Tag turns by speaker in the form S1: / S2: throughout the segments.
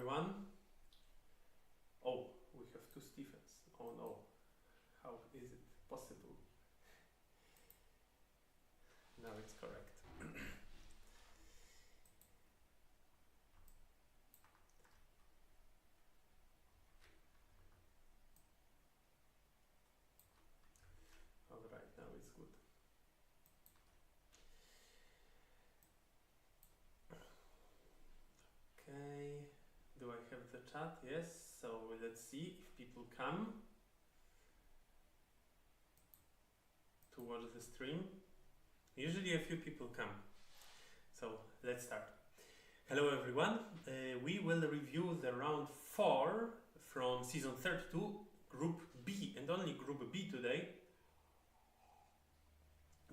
S1: everyone. Oh, we have two Stephens. Oh no. How is it possible? Now it's correct. Alright, now it's good. Okay. Do I have the chat? Yes. So let's see if people come to watch the stream. Usually a few people come. So let's start. Hello everyone. We will review the round 4 from season 32, Group B, and only Group B today.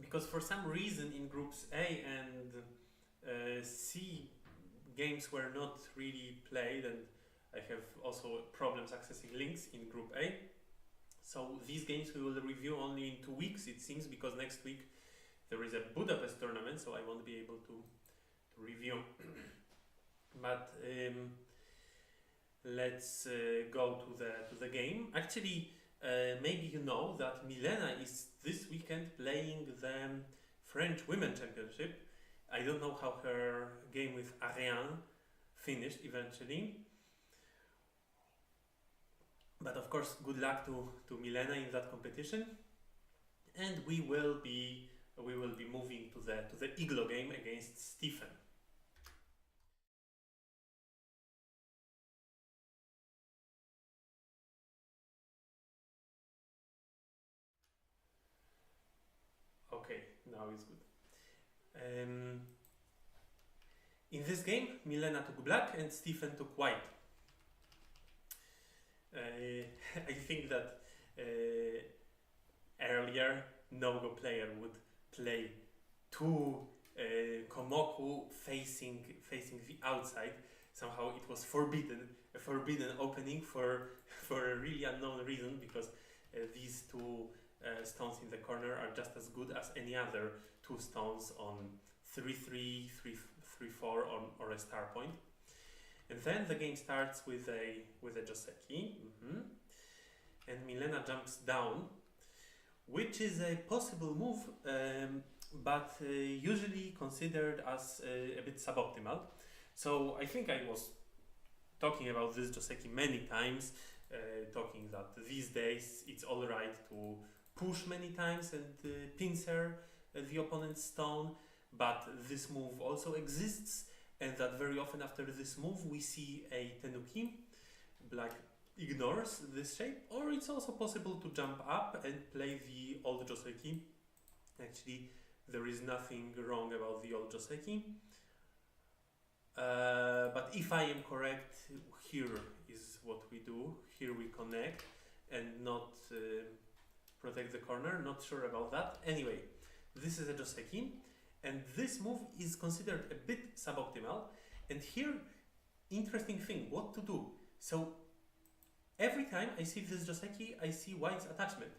S1: Because for some reason in Groups A and C, games were not really played, and I have also problems accessing links in Group A. So these games we will review only in 2 weeks, it seems, because next week there is a Budapest tournament, so I won't be able to review. But let's go to the game. Actually, maybe you know that Milena is this weekend playing the French Women Championship. I don't know how her game with Ariane finished eventually. But of course, good luck to Milena in that competition. And we will be moving to the Iglo game against Stephen. Okay, now it's good. In this game, Milena took black and Stephen took white. I think that earlier no-go player would play two Komoku facing the outside. Somehow it was a forbidden opening for a really unknown reason, because these two stones in the corner are just as good as any other two stones on 3-3, 3-4 or a star point. And then the game starts with a Joseki, and Milena jumps down, which is a possible move, but usually considered as a bit suboptimal. So I think I was talking about this Joseki many times, talking that these days it's alright to push many times and pincer the opponent's stone, but this move also exists, and that very often after this move we see a Tenuki. Black ignores this shape, or it's also possible to jump up and play the old Joseki. Actually, there is nothing wrong about the old Joseki. But if I am correct, here is what we do. Here we connect and not protect the corner. Not sure about that. Anyway, this is a Joseki, and this move is considered a bit suboptimal. And here, interesting thing, what to do. So every time I see this Joseki, I see white's attachment.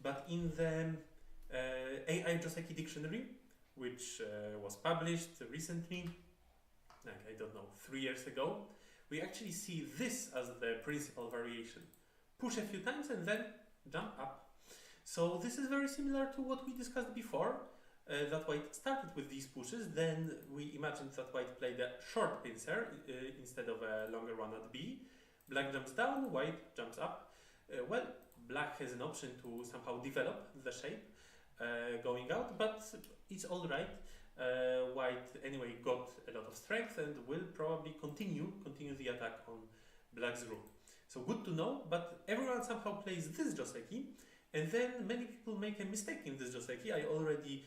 S1: But in the AI Joseki dictionary, which was published recently, like I don't know, 3 years ago, we actually see this as the principal variation. Push a few times and then jump up. So this is very similar to what we discussed before, that white started with these pushes, then we imagined that white played a short pincer instead of a longer one at B. Black jumps down, white jumps up. Well, black has an option to somehow develop the shape going out, but it's alright. White anyway got a lot of strength and will probably continue the attack on black's group. So good to know, but everyone somehow plays this Joseki, and then many people make a mistake in this Joseki. I already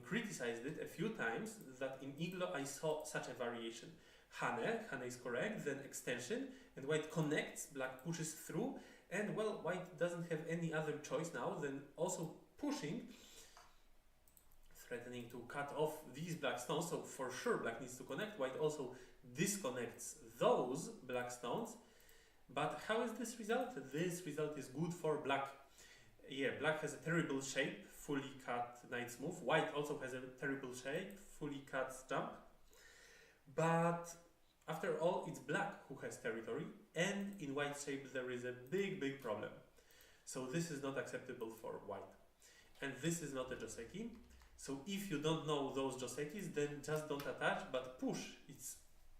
S1: criticized it a few times, that in Iglo I saw such a variation. Hane is correct, then extension, and white connects, black pushes through, and well, white doesn't have any other choice now than also pushing, threatening to cut off these black stones. So for sure black needs to connect. White also disconnects those black stones. But how is this result? This result is good for black. Yeah, black has a terrible shape, fully cut knight's move. White also has a terrible shape, fully cut jump. But After all, it's black who has territory, and in white shape there is a big problem. So this is not acceptable for white. And this is not a joseki. So if you don't know those josekis, then just don't attach, but push.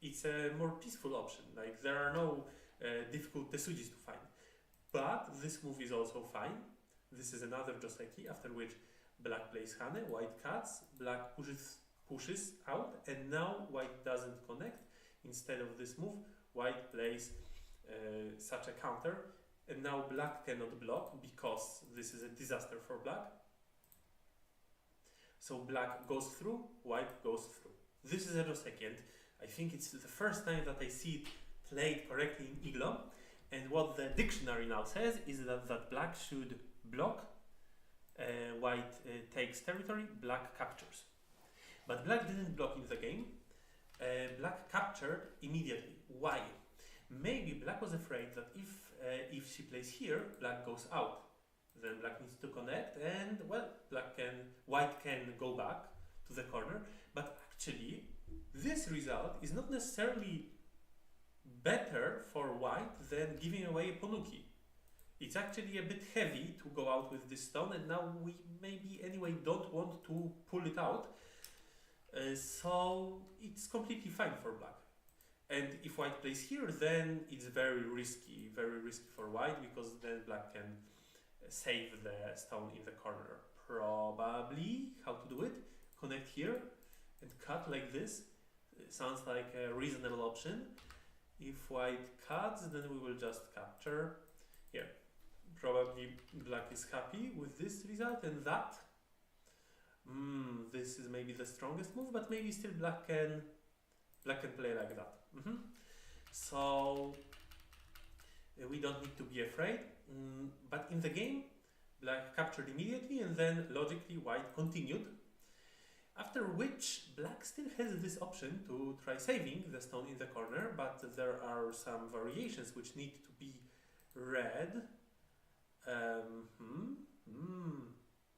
S1: It's a more peaceful option. Like, there are no difficult tesujis to find. But this move is also fine. This is another joseki, after which black plays hane, white cuts, black pushes out, and now white doesn't connect. Instead of this move, white plays such a counter, and now black cannot block because this is a disaster for black. So black goes through, white goes through. This is a joseki, and I think it's the first time that I see it played correctly in Iglo. And what the dictionary now says is that black should block, white takes territory, black captures. But black didn't block in the game. Black captured immediately. Why? Maybe black was afraid that if she plays here, black goes out. Then black needs to connect, and well, white can go back to the corner. But actually, this result is not necessarily better for white than giving away a ponuki. It's actually a bit heavy to go out with this stone, and now we maybe anyway don't want to pull it out. So it's completely fine for black. And if white plays here, then it's very risky for white, because then black can save the stone in the corner. Probably how to do it: connect here and cut like this. It sounds like a reasonable option. If white cuts, then we will just capture here. Probably black is happy with this result, and that. This is maybe the strongest move, but maybe still black can play like that. So we don't need to be afraid. But in the game, black captured immediately, and then logically white continued. After which black still has this option to try saving the stone in the corner, but there are some variations which need to be read.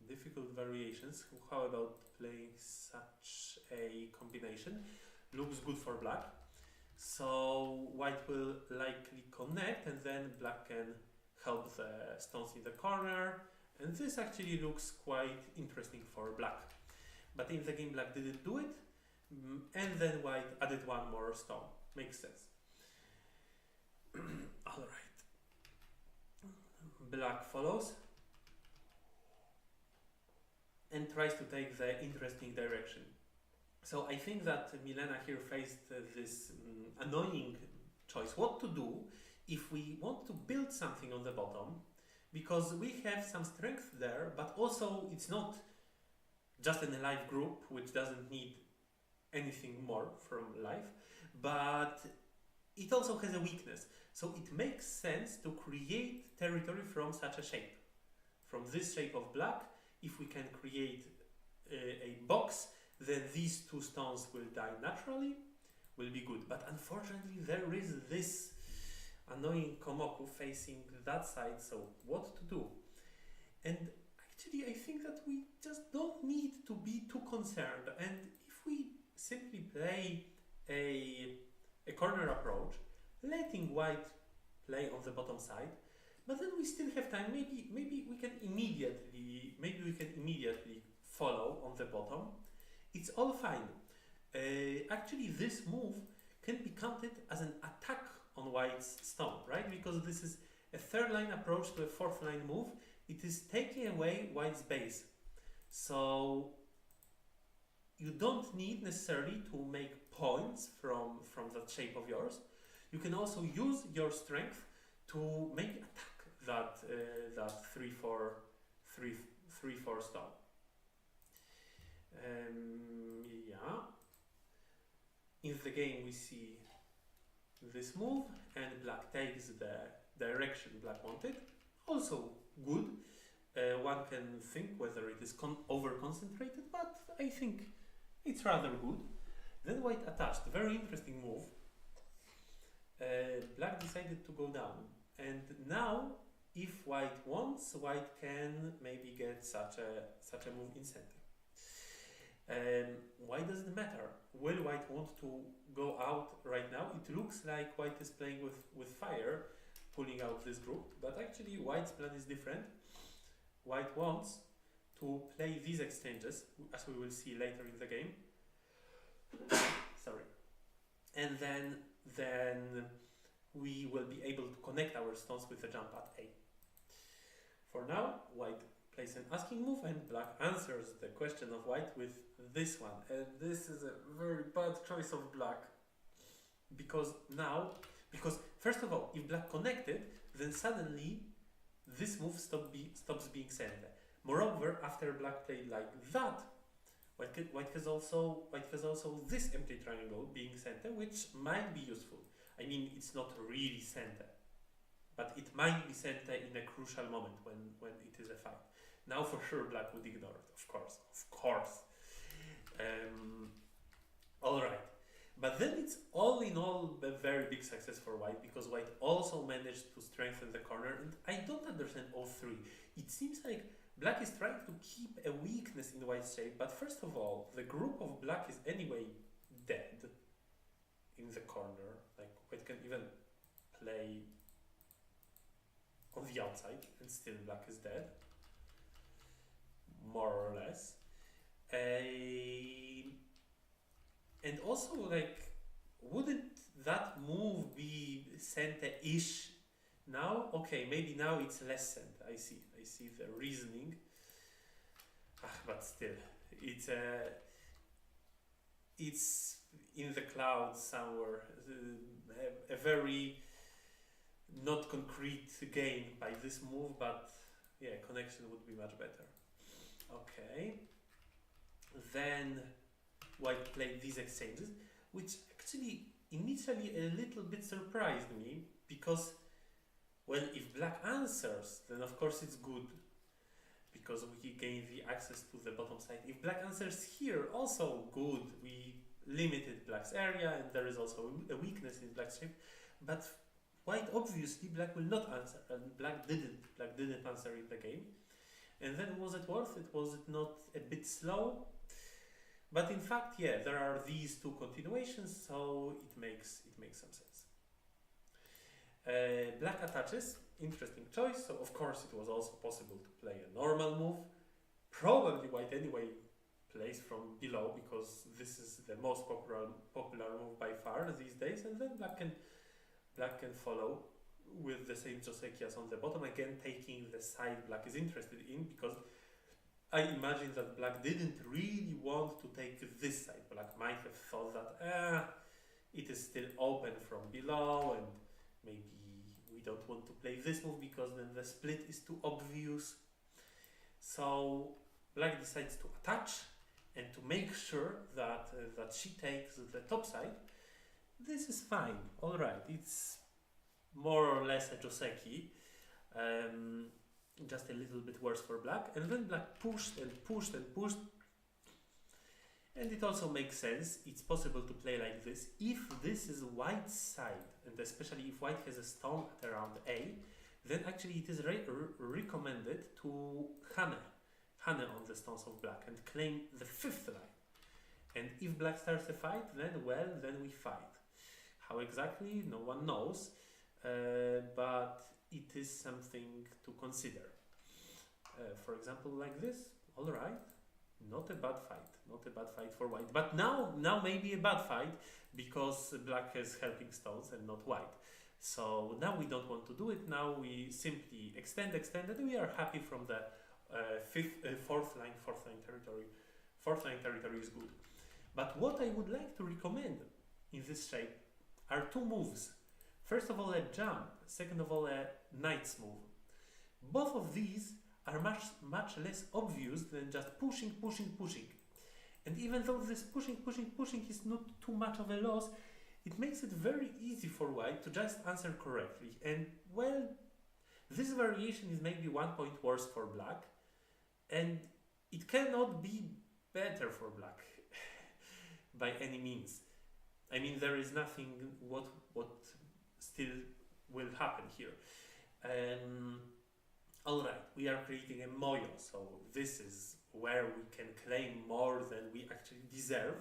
S1: Difficult variations. How about playing such a combination? Looks good for black. So white will likely connect, and then black can help the stones in the corner. And this actually looks quite interesting for black. But in the game, black didn't do it. And then white added one more stone. Makes sense. Alright. Black follows and tries to take the interesting direction. So I think that Milena here faced this annoying choice. What to do if we want to build something on the bottom, because we have some strength there, but also it's not just an alive group which doesn't need anything more from life, but it also has a weakness. So it makes sense to create territory from such a shape. From this shape of black, if we can create a box, then these two stones will die naturally, will be good. But unfortunately, there is this annoying Komoku facing that side, so what to do? And actually, I think that we just don't need to be too concerned. And if we simply play a corner approach, letting white play on the bottom side, but then we still have time. Maybe we can immediately follow on the bottom. It's all fine. Actually, this move can be counted as an attack on white's stone, right? Because this is a third line approach to a fourth line move. It is taking away white's base. So you don't need necessarily to make points from that shape of yours. You can also use your strength to make attack that 3/4 stone. Yeah. In the game we see this move, and black takes the direction black wanted. Also good. One can think whether it is over-concentrated, but I think it's rather good. Then white attached. Very interesting move. Black decided to go down, and now if white wants, white can maybe get such a move in center. Why does it matter? Will white want to go out right now? It looks like white is playing with fire, pulling out this group, but actually white's plan is different. White wants to play these exchanges, as we will see later in the game. Sorry. And then we will be able to connect our stones with a jump at A. For now, white plays an asking move and black answers the question of white with this one. And this is a very bad choice of black. Because first of all, if black connected, then suddenly this move stops being center. Moreover, after black played like that, white has also this empty triangle being center, which might be useful. I mean, it's not really center, but it might be center in a crucial moment when it is a fight. Now for sure black would ignore it, of course. Alright. But then it's all in all a very big success for white, because white also managed to strengthen the corner, and I don't understand all three. It seems like black is trying to keep a weakness in white's shape, but first of all, the group of black is anyway dead in the corner. Like white can even play on the outside and still black is dead, more or less. And also, like, wouldn't that move be center-ish now? Okay, maybe now it's less center. I see the reasoning. But still, it's in the clouds somewhere. A very not concrete gain by this move, but yeah, connection would be much better. Okay. Then white played these exchanges, which actually initially a little bit surprised me, because, well, if black answers, then of course it's good, because we gain the access to the bottom side. If black answers here, also good, we limited black's area, and there is also a weakness in black's shape, but white obviously black will not answer, and black didn't answer in the game. And then was it worth it? Was it not a bit slow? But in fact, yeah, there are these two continuations, so it makes some sense. Black attaches, interesting choice. So of course it was also possible to play a normal move. Probably white anyway plays from below, because this is the most popular move by far these days. And then black can follow with the same Joseki as on the bottom, again taking the side black is interested in, because I imagine that black didn't really want to take this side. Black might have thought that it is still open from below, and maybe we don't want to play this move because then the split is too obvious. So black decides to attach and to make sure that she takes the top side. This is fine, alright, it's more or less a Joseki. Just a little bit worse for black, and then black pushed and pushed and pushed, and it also makes sense. It's possible to play like this if this is white's side, and especially if white has a stone at around A, then actually it is recommended to hane on the stones of black and claim the fifth line. And if black starts a fight, then we fight. How exactly, no one knows, but it is something to consider. For example, like this, alright, not a bad fight for white. But now maybe a bad fight, because black is helping stones and not white. So now we don't want to do it. Now we simply extend, and we are happy from the fourth line territory. Fourth line territory is good. But what I would like to recommend in this shape are two moves. First of all, a jump. Second of all, a knight's move. Both of these are much less obvious than just pushing. And even though this pushing is not too much of a loss, it makes it very easy for white to just answer correctly. And well, this variation is maybe 1 point worse for black, and it cannot be better for black by any means. I mean, there is nothing what still will happen here. Alright, we are creating a moyo, so this is where we can claim more than we actually deserve.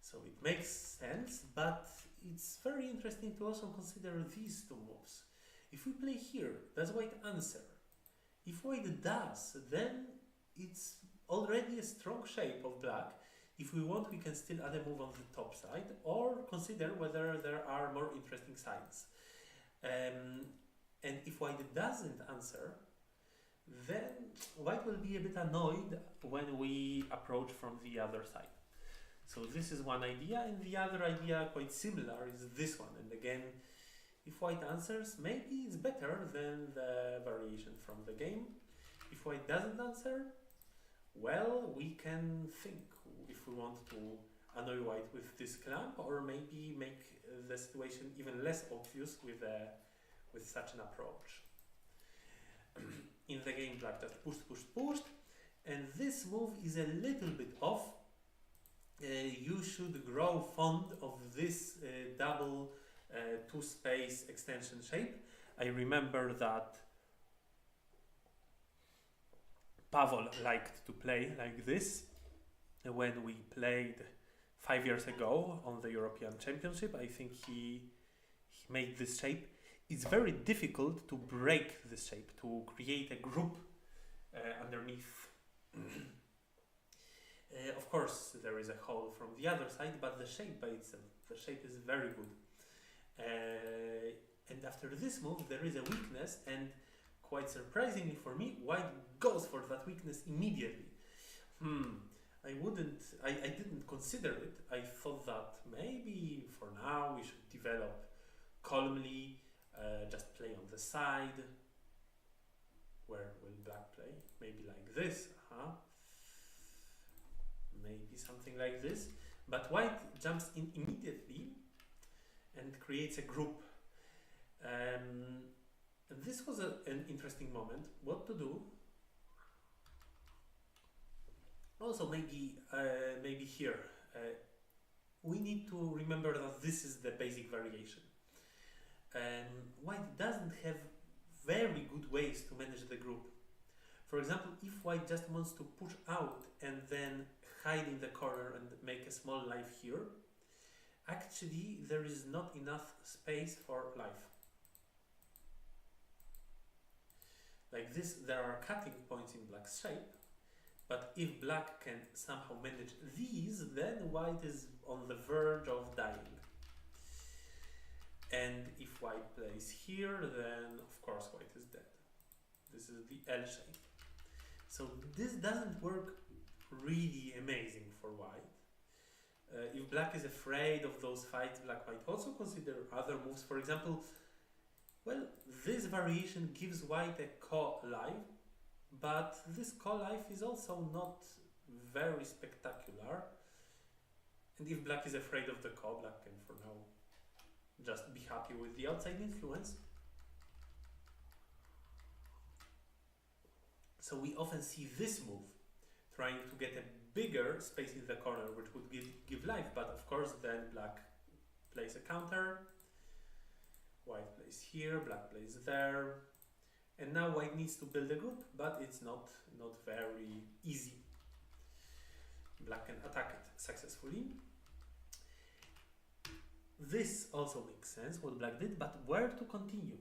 S1: So it makes sense, but it's very interesting to also consider these two moves. If we play here, does white answer? If white does, then it's already a strong shape of black. If we want, we can still add a move on the top side, or consider whether there are more interesting sides. And if white doesn't answer, then white will be a bit annoyed when we approach from the other side. So this is one idea, and the other idea, quite similar, is this one. And again, if white answers, maybe it's better than the variation from the game. If white doesn't answer, well, we can think if we want to annoy white with this clamp, or maybe make the situation even less obvious with such an approach. In the game, black just pushed, and this move is a little bit off. You should grow fond of this double two-space extension shape. I remember that Pavel liked to play like this when we played 5 years ago on the European Championship. I think he made this shape. It's very difficult to break this shape, to create a group underneath. Of course, there is a hole from the other side, but the shape by itself, the shape is very good. And after this move, there is a weakness, and quite surprisingly for me, white goes for that weakness immediately. I didn't consider it. I thought that maybe for now we should develop calmly, just play on the side. Where will black play? Maybe like this. Maybe something like this. But white jumps in immediately and creates a group. And this was an interesting moment. What to do? Also, maybe here we need to remember that this is the basic variation. White doesn't have very good ways to manage the group. For example, if white just wants to push out and then hide in the corner and make a small life here, actually there is not enough space for life. Like this, there are cutting points in black's shape, but if black can somehow manage these, then white is on the verge of dying. And if white plays here, then of course white is dead. This is the L shape. So this doesn't work really amazing for white. If black is afraid of those fights, black might also consider other moves. For example, well, this variation gives white a co-life, but this co-life is also not very spectacular. And if black is afraid of the co, black can for now just be happy with the outside influence. So we often see this move, trying to get a bigger space in the corner, which would give life, but of course then black plays a counter, white plays here, black plays there, and now white needs to build a group, but it's not very easy. Black can attack it successfully. This also makes sense, what black did, but where to continue?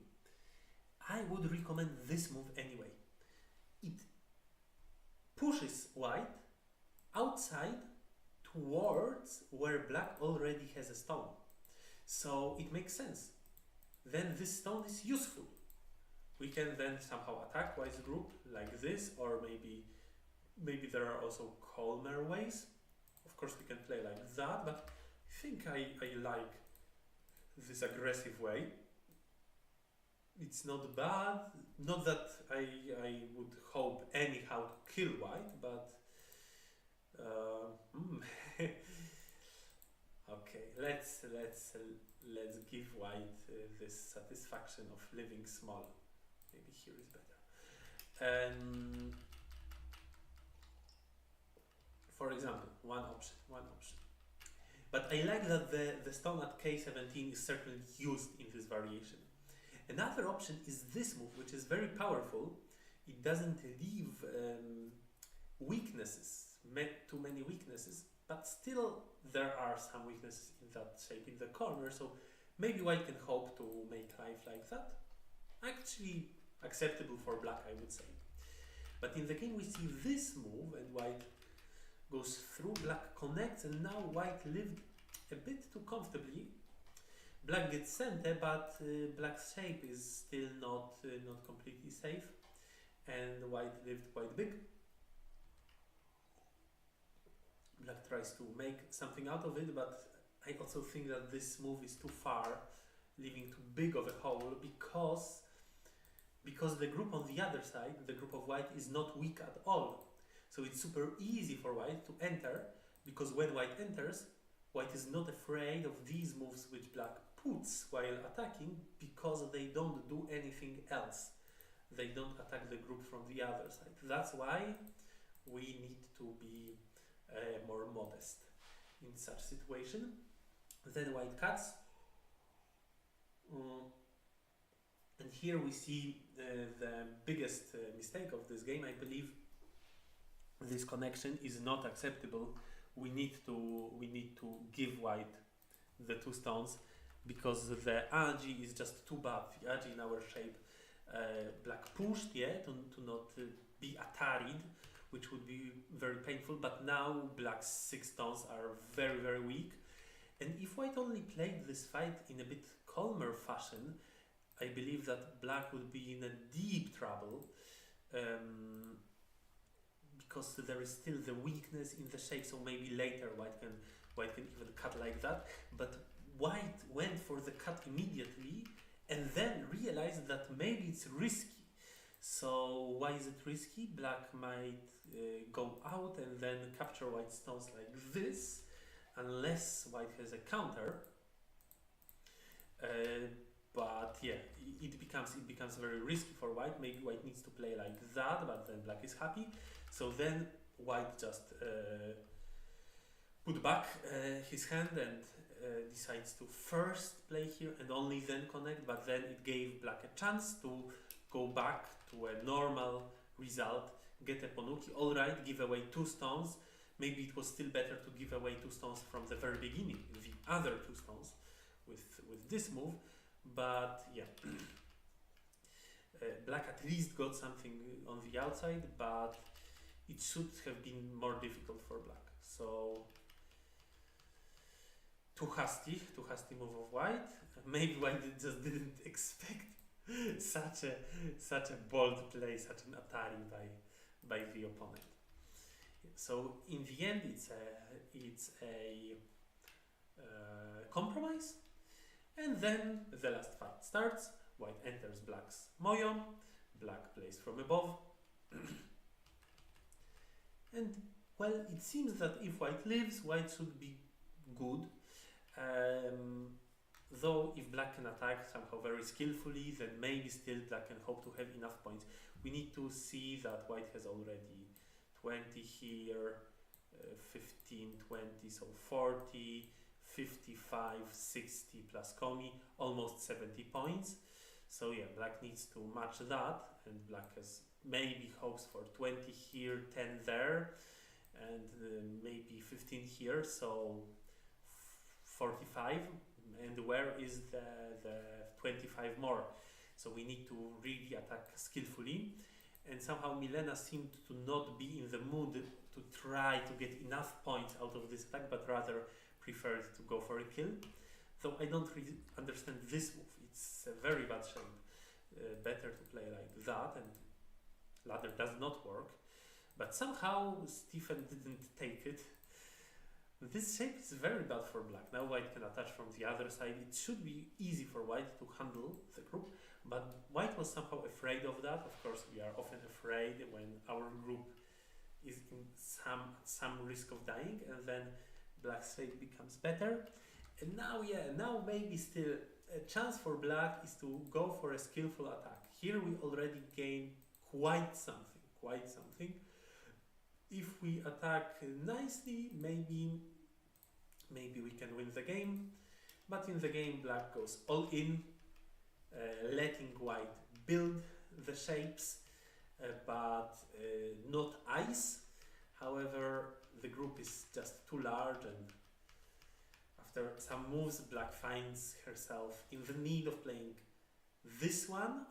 S1: I would recommend this move anyway. It pushes white outside towards where black already has a stone. So it makes sense. Then this stone is useful. We can then somehow attack white's group like this, or maybe there are also calmer ways. Of course we can play like that, but I think I like this aggressive way. It's not bad. Not that I would hope anyhow to kill white, but okay, let's give white this satisfaction of living small. Maybe here is better. For example, one option. But I like that the stone at K17 is certainly used in this variation. Another option is this move, which is very powerful. It doesn't leave weaknesses, too many weaknesses, but still there are some weaknesses in that shape in the corner, so maybe white can hope to make life like that. Actually acceptable for black, I would say. But in the game we see this move and white goes through, black connects, and now white lived a bit too comfortably. Black gets center, but black's shape is still not completely safe, and white lived quite big. Black tries to make something out of it, but I also think that this move is too far, leaving too big of a hole, because the group on the other side, the group of white, is not weak at all. So it's super easy for white to enter, because when white enters, white is not afraid of these moves which black puts while attacking, because they don't do anything else. They don't attack the group from the other side. That's why we need to be more modest in such situation. Then white cuts. And here we see the biggest mistake of this game. I believe this connection is not acceptable. We need to give white the 2 stones, because the agi is just too bad. The agi in our shape, black pushed, to not be ataried, which would be very painful, but now black's 6 stones are very, very weak. And if white only played this fight in a bit calmer fashion, I believe that black would be in a deep trouble, because there is still the weakness in the shape, so maybe later white can even cut like that. But white went for the cut immediately and then realized that maybe it's risky. So why is it risky? Black might go out and then capture white stones like this, unless white has a counter. But yeah, it becomes very risky for white. Maybe white needs to play like that, but then black is happy. So then white just put back his hand and decides to first play here and only then connect, but then it gave black a chance to go back to a normal result, get a ponuki. Alright, give away 2 stones. Maybe it was still better to give away 2 stones from the very beginning, the other 2 stones with this move. But yeah, black at least got something on the outside, but it should have been more difficult for black. So too hasty move of white. Maybe white just didn't expect such a bold play, such an atari by the opponent. So in the end, it's a compromise. And then the last fight starts. White enters black's moyo. Black plays from above. And well, it seems that if white lives, white should be good. Though if black can attack somehow very skillfully, then maybe still black can hope to have enough points. We need to see that white has already 20 here, 15, 20, so 40, 55, 60 plus komi, almost 70 points. So yeah, black needs to match that, and black has maybe hopes for 20 here, 10 there, and maybe 15 here, so 45. And where is the 25 more? So we need to really attack skillfully. And somehow Milena seemed to not be in the mood to try to get enough points out of this attack, but rather preferred to go for a kill. Though I don't really understand this move. It's a very bad shape. Better to play like that, and ladder does not work. But somehow Stephen didn't take it. This shape is very bad for black. Now white can attach from the other side. It should be easy for white to handle the group, but white was somehow afraid of that. Of course, we are often afraid when our group is in some risk of dying, and then black's shape becomes better. And now maybe still a chance for black is to go for a skillful attack. Here we already gain quite something. If we attack nicely, maybe we can win the game. But in the game, black goes all in, letting white build the shapes, but not ice. However, the group is just too large, and after some moves, black finds herself in the need of playing this one.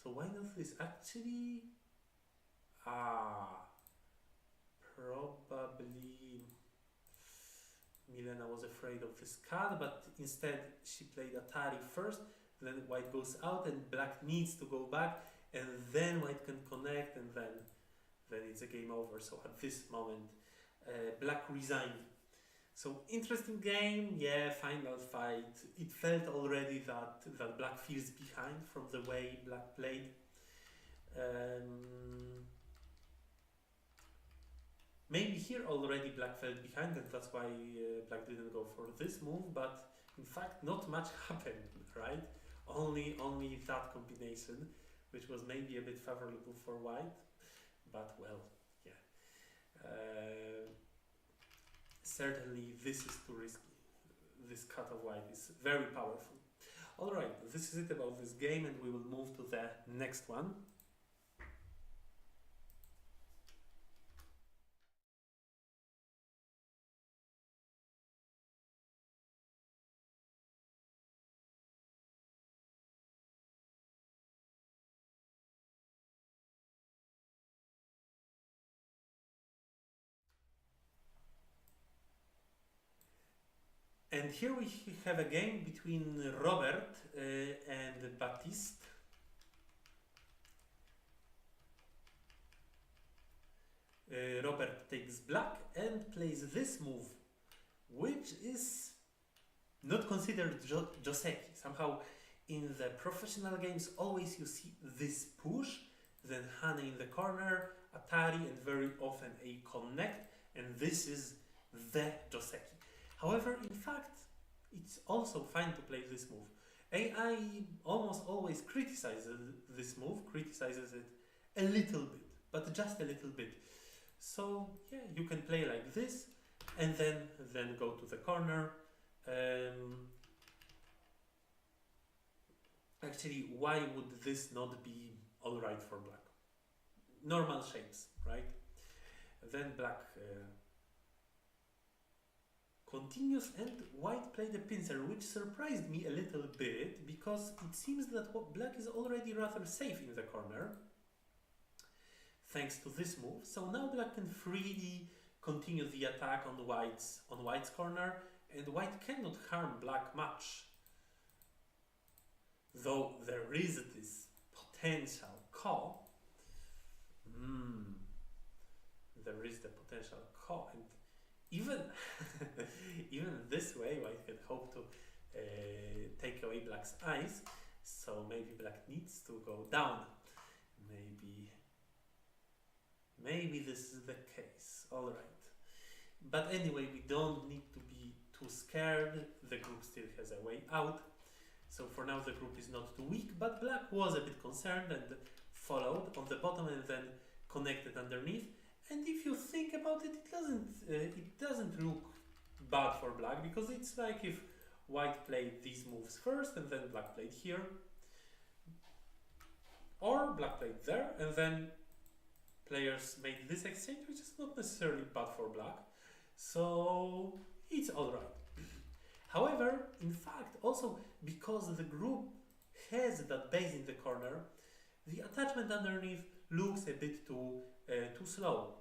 S1: So why not this? Actually, probably Milena was afraid of this card, but instead she played Atari first, then white goes out and black needs to go back, and then white can connect, and then it's a game over. So at this moment, black resigned. So interesting game, yeah, final fight. It felt already that black feels behind from the way black played. Maybe here already black fell behind, and that's why black didn't go for this move, but in fact not much happened, right? Only that combination, which was maybe a bit favorable for white, but well, yeah. Certainly this is too risky. This cut of white is very powerful. Alright, this is it about this game, and we will move to the next one. And here we have a game between Robert and Baptiste. Robert takes black and plays this move, which is not considered Joseki. Somehow in the professional games always you see this push, then Hane in the corner, Atari, and very often a connect, and this is the Joseki. However, in fact, it's also fine to play this move. AI almost always criticizes this move, criticizes it a little bit, but just a little bit. So yeah, you can play like this, and then go to the corner. Actually, why would this not be alright for black? Normal shapes, right? Then black continues, and white played a pincer, which surprised me a little bit, because it seems that black is already rather safe in the corner, thanks to this move. So now black can freely continue the attack on white's corner, and white cannot harm black much. Though there is this potential call. There is the potential call, and even even this way white can hope to take away black's eyes. So maybe black needs to go down. Maybe this is the case. Alright. But anyway, we don't need to be too scared. The group still has a way out. So for now the group is not too weak, but black was a bit concerned and followed on the bottom and then connected underneath. And if you think about it, it doesn't look bad for black, because it's like if white played these moves first and then black played here, or black played there and then players made this exchange, which is not necessarily bad for black. So it's alright. However, in fact, also because the group has that base in the corner, the attachment underneath looks a bit too slow.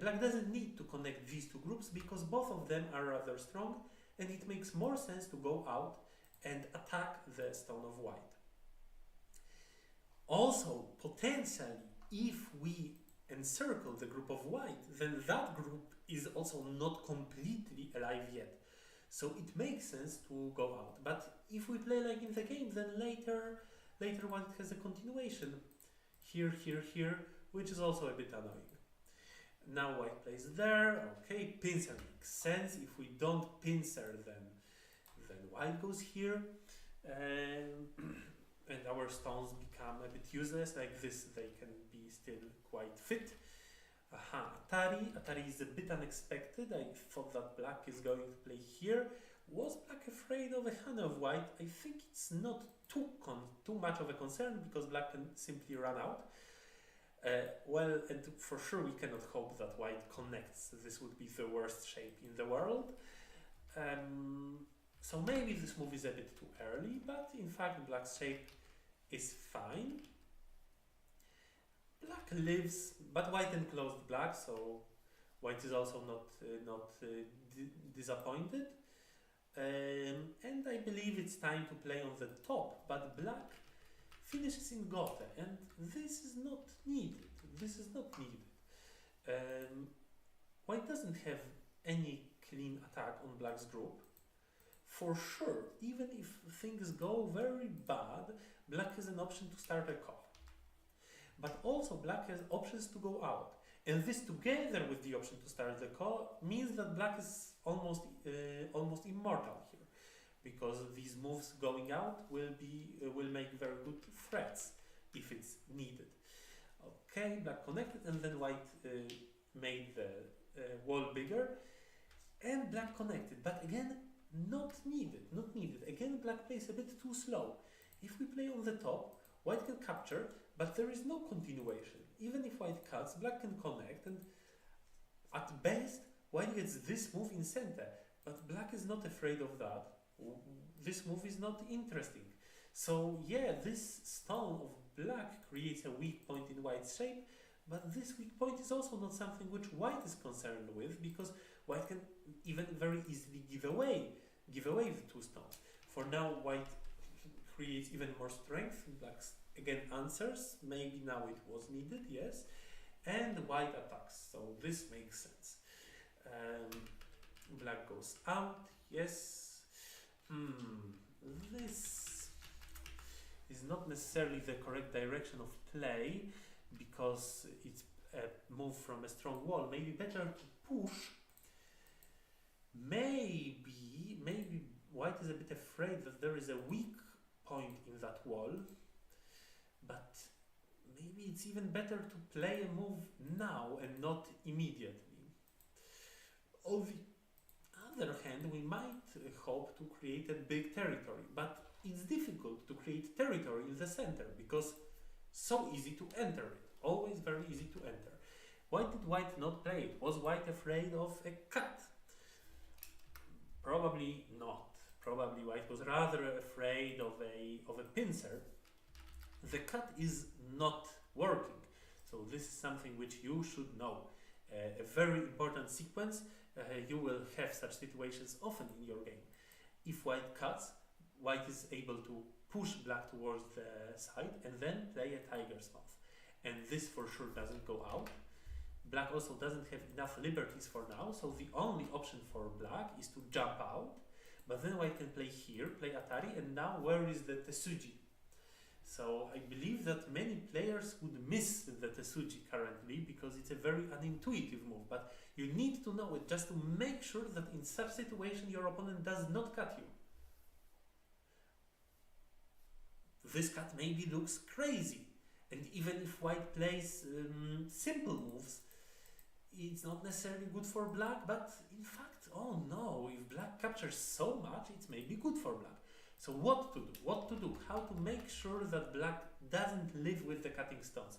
S1: Black doesn't need to connect these two groups because both of them are rather strong, and it makes more sense to go out and attack the stone of white. Also, potentially, if we encircle the group of white, then that group is also not completely alive yet. So it makes sense to go out. But if we play like in the game, then later white has a continuation. Here, which is also a bit annoying. Now white plays there. Okay, pincer makes sense. If we don't pincer, then white goes here. And our stones become a bit useless. Like this, they can be still quite fit. Atari is a bit unexpected. I thought that black is going to play here. Was black afraid of a hand of white? I think it's not too much of a concern, because black can simply run out. Well, and for sure we cannot hope that white connects. This would be the worst shape in the world. So maybe this move is a bit too early, but in fact black's shape is fine. Black lives, but white enclosed black, so white is also not disappointed. And I believe it's time to play on the top, but black finishes in Gote, and this is not needed. This is not needed. White doesn't have any clean attack on black's group. For sure, even if things go very bad, black has an option to start a call. But also black has options to go out. And this together with the option to start the call means that black is almost immortal here, because these moves going out will make very good threats if it's needed. Okay, black connected, and then white made the wall bigger, and black connected, but again not needed. Again, black plays a bit too slow. If we play on the top, white can capture, but there is no continuation. Even if white cuts, black can connect, and at best white gets this move in center, but black is not afraid of that. This move is not interesting. So yeah, this stone of black creates a weak point in white's shape, but this weak point is also not something which white is concerned with, because white can even very easily give away the two stones. For now, white creates even more strength. Black again answers. Maybe now it was needed, yes. And white attacks. So this makes sense. Black goes out, yes. This is not necessarily the correct direction of play, because it's a move from a strong wall. Maybe better to push. Maybe white is a bit afraid that there is a weak point in that wall, but maybe it's even better to play a move now and not immediately. On the other hand, we might hope to create a big territory, but it's difficult to create territory in the center because so easy to enter it, always very easy to enter. Why did white not play it? Was white afraid of a cut? Probably not. Probably white was rather afraid of a pincer. The cut is not working, so this is something which you should know. A very important sequence. You will have such situations often in your game. If white cuts, white is able to push black towards the side and then play a tiger's mouth, and this for sure doesn't go out. Black also doesn't have enough liberties for now, so the only option for black is to jump out, but then white can play here, play Atari, and now where is the Tesuji? So I believe that many players would miss the Tesuji currently because it's a very unintuitive move, but you need to know it just to make sure that in such situation your opponent does not cut you. This cut maybe looks crazy, and even if white plays simple moves, it's not necessarily good for black, but in fact, oh no, if black captures so much, it's maybe good for black. So what to do, how to make sure that black doesn't live with the cutting stones?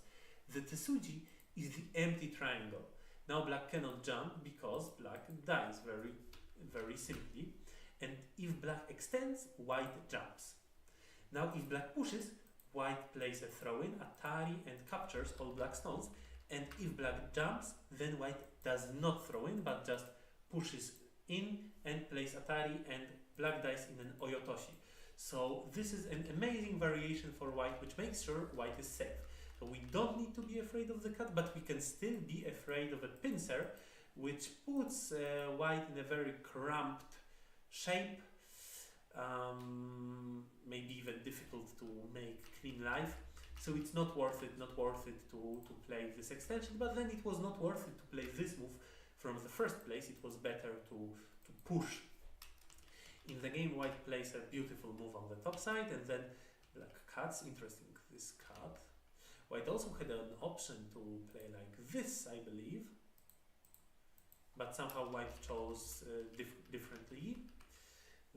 S1: The Tesuji is the empty triangle. Now black cannot jump because black dies very, very simply, and if black extends, white jumps. Now if black pushes, white plays a throw-in, Atari, and captures all black stones, and if black jumps, then white does not throw in, but just pushes in and plays Atari, and black dies in an Oyotoshi. So this is an amazing variation for white, which makes sure white is safe. So we don't need to be afraid of the cut, but we can still be afraid of a pincer, which puts white in a very cramped shape, maybe even difficult to make clean life. So it's not worth it to play this extension, but then it was not worth it to play this move from the first place. It was better to push. In the game, white plays a beautiful move on the top side, and then black cuts. Interesting, this cut. White also had an option to play like this, I believe, but somehow white chose differently.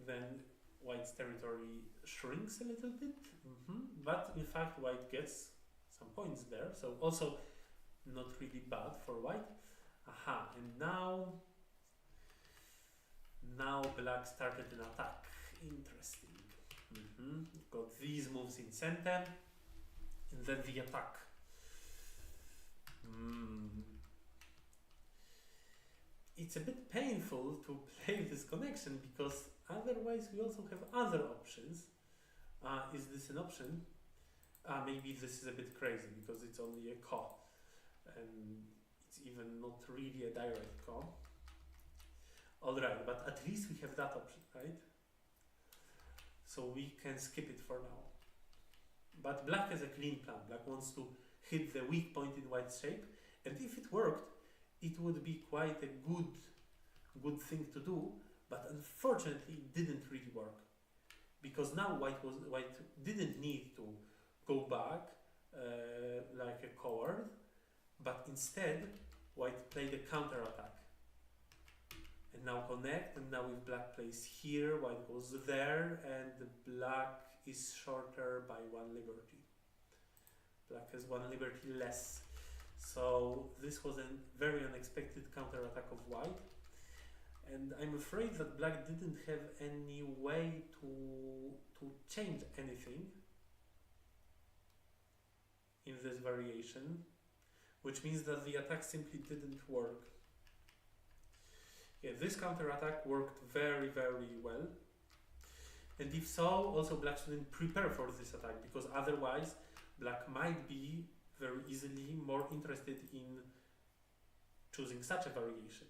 S1: Then white's territory shrinks a little bit, but in fact white gets some points there. So also not really bad for white. Aha, and now black started an attack. Interesting. Got these moves in center, and then the attack. It's a bit painful to play this connection because otherwise we also have other options. Is this an option? Maybe this is a bit crazy because it's only a ko, and it's even not really a direct ko. Alright, but at least we have that option, right? So we can skip it for now. But black has a clean plan. Black wants to hit the weak point in white's shape, and if it worked, it would be quite a good thing to do, but unfortunately it didn't really work. Because now white didn't need to go back like a coward, but instead white played a counter attack. And now connect, and now if black plays here, white goes there, and black is shorter by 1 liberty. Black has 1 liberty less. So this was a very unexpected counter attack of white. And I'm afraid that black didn't have any way to change anything in this variation, which means that the attack simply didn't work. Yeah, this counter attack worked very, very well. And if so, also black shouldn't prepare for this attack, because otherwise black might be very easily more interested in choosing such a variation.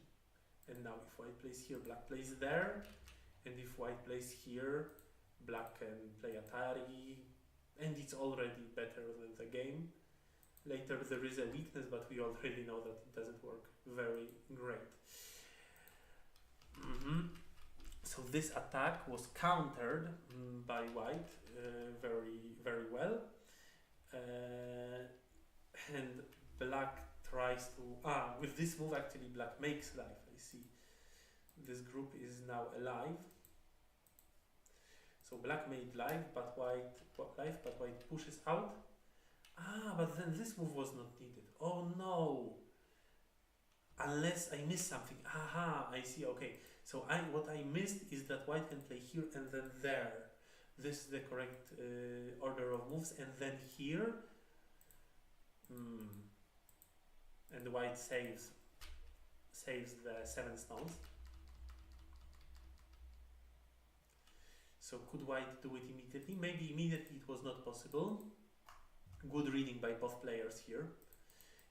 S1: And now if white plays here, black plays there, and if white plays here, black can play Atari, and it's already better than the game. Later there is a weakness, but we already know that it doesn't work very great. So this attack was countered by white very, very well. And black tries to... with this move actually black makes life, I see. This group is now alive. So black made life, but white pushes out. But then this move was not needed. Oh no! Unless I missed something. I see, okay. So what I missed is that white can play here and then there. This is the correct order of moves, and then here. And white saves the 7 stones. So could white do it immediately? Maybe immediately it was not possible. Good reading by both players here.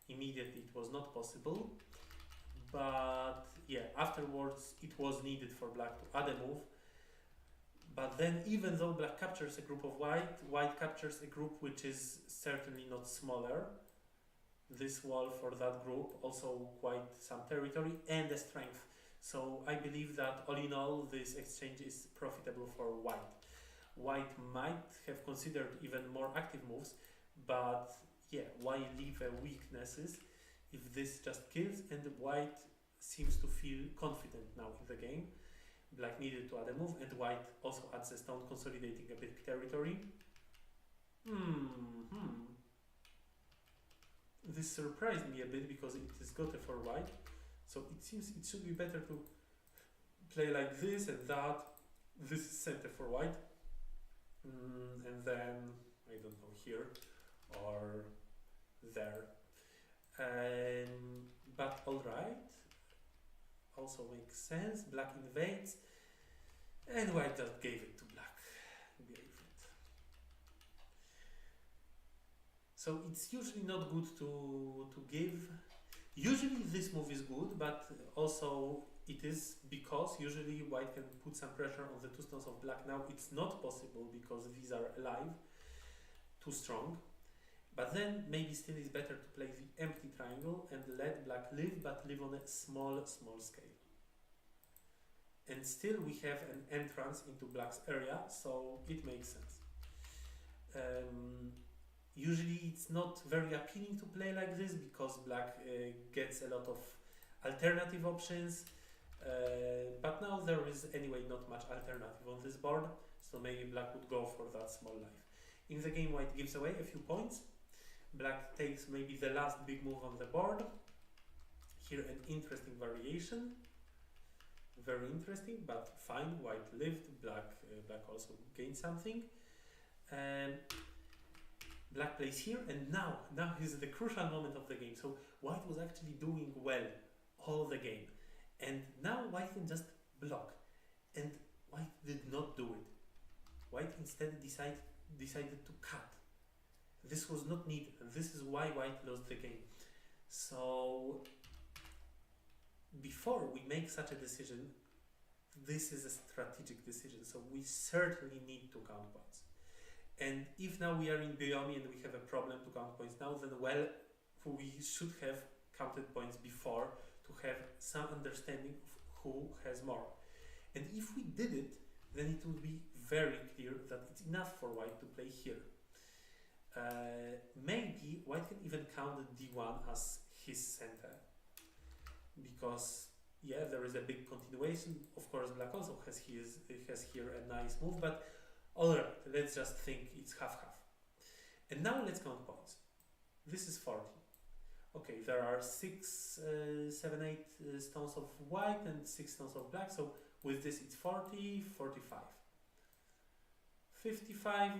S1: Immediately it was not possible. But yeah, afterwards it was needed for black to add a move. But then even though black captures a group of white captures a group which is certainly not smaller. This wall for that group also quite some territory and a strength. So I believe that all in all this exchange is profitable for white. White might have considered even more active moves, but yeah, why leave weaknesses if this just kills? And white seems to feel confident now in the game. Black needed to add a move, and white also adds a stone, consolidating a bit territory. This surprised me a bit because it is Gote for white. So it seems it should be better to play like this and that. This is center for white. And then, I don't know, here or there. But alright. Also makes sense. Black invades. And white just gave it to black. So it's usually not good to give. Usually this move is good, but also it is because usually white can put some pressure on the 2 stones of black. Now it's not possible because these are alive, too strong. But then maybe still it's better to play the empty triangle and let black live, but live on a small scale. And still we have an entrance into black's area, so it makes sense. Usually it's not very appealing to play like this because black gets a lot of alternative options, but now there is anyway not much alternative on this board, so maybe black would go for that small life. In the game white gives away a few points, Black takes maybe the last big move on the board. Here an interesting variation. Very interesting, but fine. White lived. Black also gained something. And Black plays here, and now is the crucial moment of the game. So White was actually doing well all the game, and now White can just block, and White did not do it. White instead decided to cut. This was not needed. This is why White lost the game. So before we make such a decision, this is a strategic decision. So we certainly need to count points. And if now we are in Biomi and we have a problem to count points now, then well, we should have counted points before to have some understanding of who has more. And if we did it, then it would be very clear that it's enough for White to play here. Maybe White can even count D1 as his center, because yeah, there is a big continuation. Of course, Black also has here a nice move, but alright, let's just think it's half-half. And now let's count points. This is 40. Okay, there are 6, 7, 8 stones of White and 6 stones of Black, so with this it's 40, 45, 55,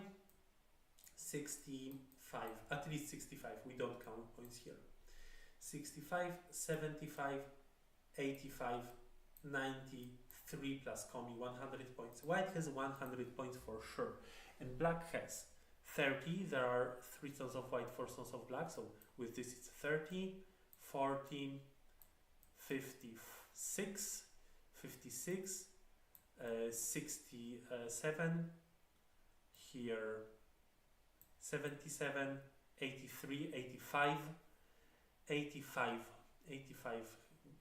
S1: 65, at least 65, we don't count points here. 65, 75, 85, 90, 3 plus Komi, 100 points. White has 100 points for sure, and Black has 30. There are 3 stones of White, 4 stones of Black, so with this it's 30, 40, 56, 56, 67, here 77, 83, 85, 85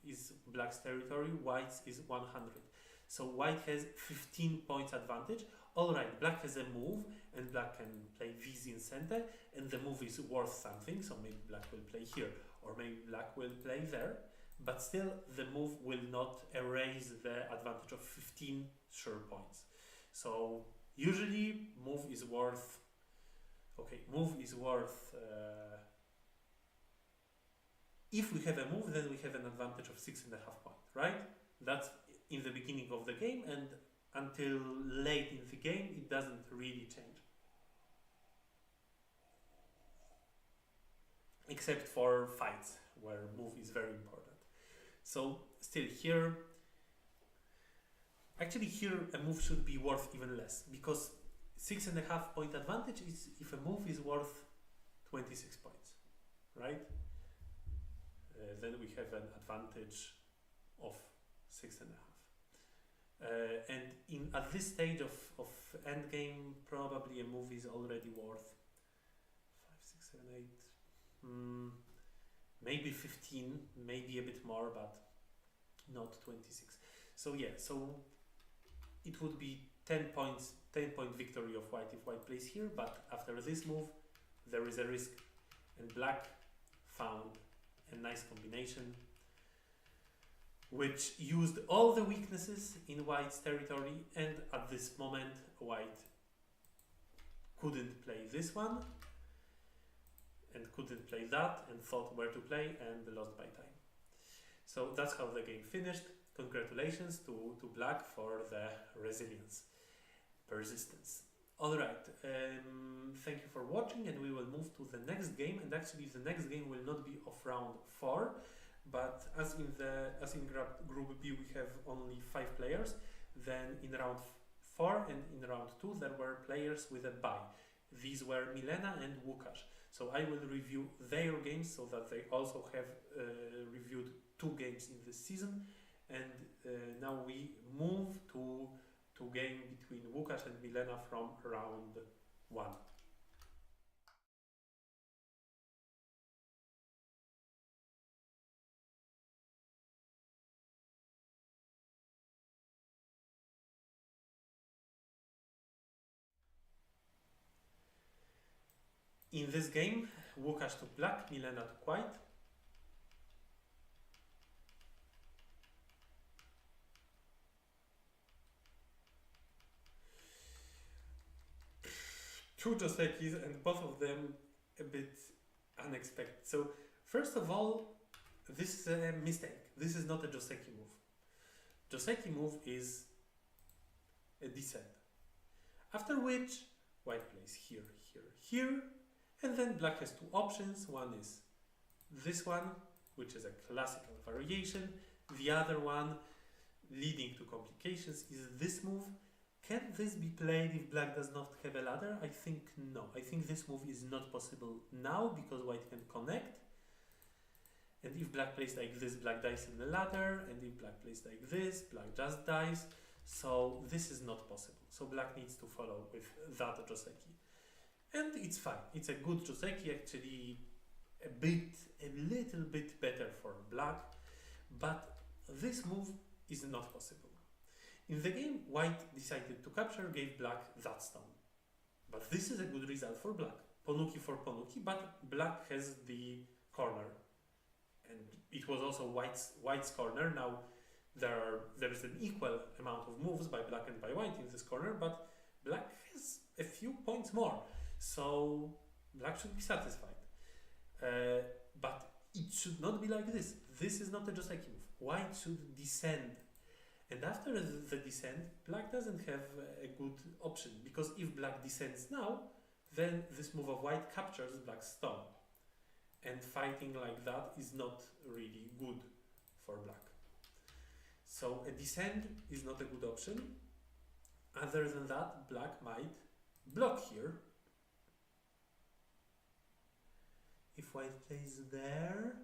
S1: is Black's territory, White's is 100. So White has 15 points advantage. Alright, Black has a move, and Black can play VZ in center, and the move is worth something, so maybe Black will play here, or maybe Black will play there, but still the move will not erase the advantage of 15 sure points. So usually move is worth, if we have a move, then we have an advantage of 6.5 points, right? That's in the beginning of the game, and until late in the game, it doesn't really change. Except for fights, where move is very important. So still here, actually here a move should be worth even less, because 6.5 point advantage is if a move is worth 26 points, right? Then we have an advantage of 6.5. And at this stage of endgame, probably a move is already worth 5, 6, 7, 8, maybe 15, maybe a bit more, but not 26. So yeah, so it would be 10 points, 10-point victory of White if White plays here, but after this move, there is a risk, and Black found a nice combination which used all the weaknesses in White's territory, and at this moment White couldn't play this one and couldn't play that, and thought where to play and lost by time. So that's how the game finished. Congratulations to Black for the resilience, persistence. Alright, thank you for watching, and we will move to the next game. And actually the next game will not be of round 4, but as in Group B we have only 5 players, then in round 4 and in round 2 there were players with a bye. These were Milena and Łukasz. So I will review their games so that they also have reviewed 2 games in this season. And now we move to game between Łukasz and Milena from round 1. In this game, Łukasz took Black, Milena took White. Two Josekis, and both of them a bit unexpected. So first of all, this is a mistake. This is not a Joseki move. Joseki move is a descent. After which white plays here, here, here, and then black has two options. One is this one, which is a classical variation. The other one, leading to complications, is this move. Can this be played if black does not have a ladder? I think no. I think this move is not possible now because white can connect. And if black plays like this, black dies in the ladder. And if black plays like this, black just dies. So this is not possible. So black needs to follow with that Joseki. And it's fine. It's a good Joseki, actually a little bit better for black. But this move is not possible. In the game, white decided to capture, gave black that stone. But this is a good result for black. Ponuki for Ponuki, but black has the corner. And it was also white's corner. Now there is an equal amount of moves by black and by white in this corner, but black has a few points more. So black should be satisfied. But it should not be like this. This is not a Joseki move. White should descend. And after the descent, black doesn't have a good option, because if black descends now, then this move of white captures black's stone. And fighting like that is not really good for black. So a descent is not a good option. Other than that, black might block here. If white plays there,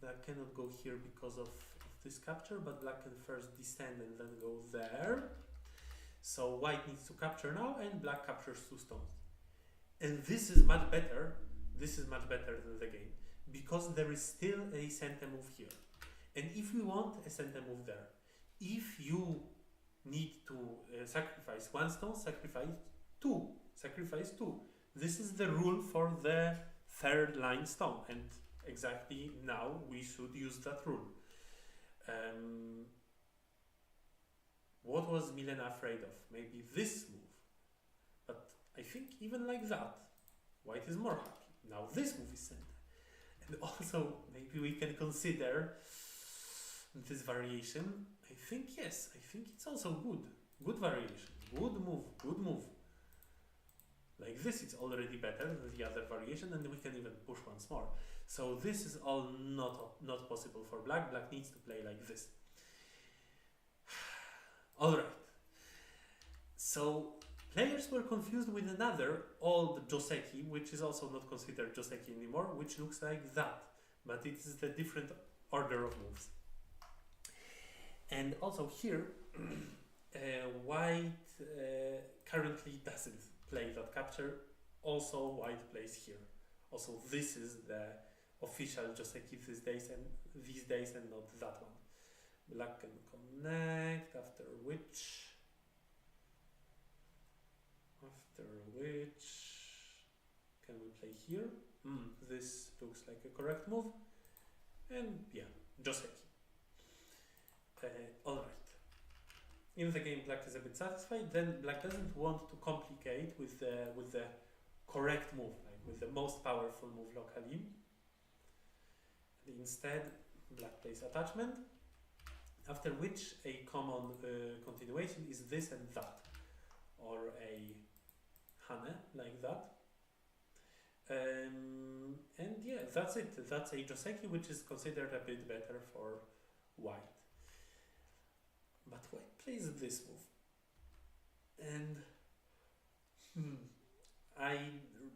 S1: black cannot go here because of this capture, but black can first descend and then go there. So white needs to capture now, and black captures two stones. And this is much better. This is much better than the game, because there is still a center move here. And if we want a center move there, if you need to sacrifice one stone, sacrifice two. Sacrifice two. This is the rule for the third line stone, and exactly now we should use that rule. What was Milena afraid of? Maybe this move. But I think even like that, white is more happy. Now this move is center. And also, maybe we can consider this variation. I think yes, I think it's also good. Good variation. Good move, good move. Like this, it's already better than the other variation, and we can even push once more. So this is all not possible for black. Black needs to play like this. Alright. So players were confused with another old Joseki, which is also not considered Joseki anymore, which looks like that. But it is the different order of moves. And also here, white currently doesn't play that capture. Also white plays here. Also this is the official Joseki these days and not that one. Black can connect, after which can we play here? This looks like a correct move. And yeah, Joseki. Alright. In the game, black is a bit satisfied. Then black doesn't want to complicate with the correct move, like with the most powerful move locally. And instead, black plays attachment. After which a common continuation is this and that, or a hane like that. And yeah, that's it. That's a Joseki, which is considered a bit better for white. But white plays this move, and I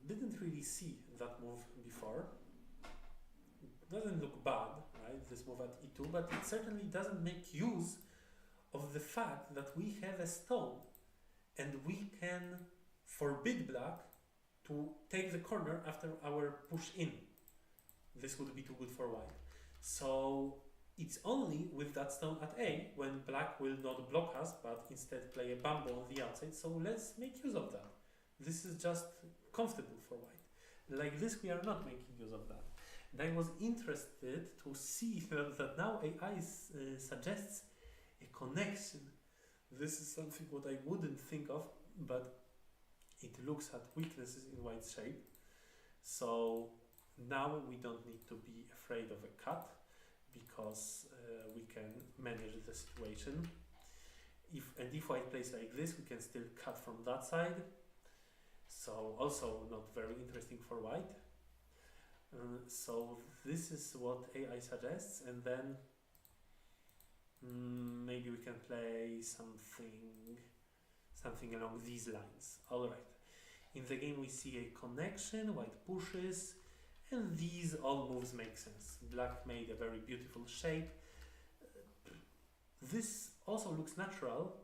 S1: didn't really see that move before. It doesn't look bad, right, this move at e2, but it certainly doesn't make use of the fact that we have a stone and we can forbid black to take the corner after our push in. This would be too good for white. So it's only with that stone at A when black will not block us, but instead play a bamboo on the outside. So let's make use of that. This is just comfortable for white. Like this, we are not making use of that. And I was interested to see that now AI suggests a connection. This is something what I wouldn't think of, but it looks at weaknesses in white's shape. So Now we don't need to be afraid of a cut because we can manage the situation. If white plays like this, we can still cut from that side. So also not very interesting for white. So this is what AI suggests, and then maybe we can play something along these lines. Alright. In the game we see a connection, white pushes, and these all moves make sense. Black made a very beautiful shape. This also looks natural.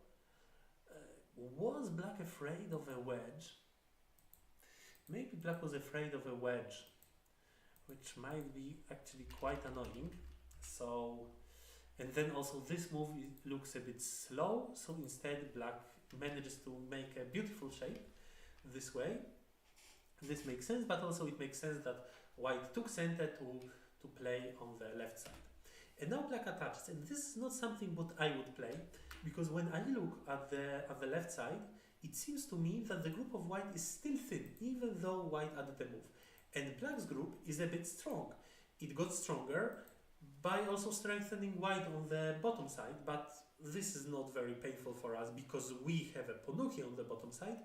S1: Was black afraid of a wedge? Maybe black was afraid of a wedge, which might be actually quite annoying. So, and then also this move looks a bit slow, so instead black manages to make a beautiful shape this way. This makes sense, but also it makes sense that white took center to play on the left side. And now black attaches, and this is not something what I would play, because when I look at the left side, it seems to me that the group of white is still thin, even though white added the move. And black's group is a bit strong. It got stronger by also strengthening white on the bottom side, but this is not very painful for us because we have a Ponuki on the bottom side,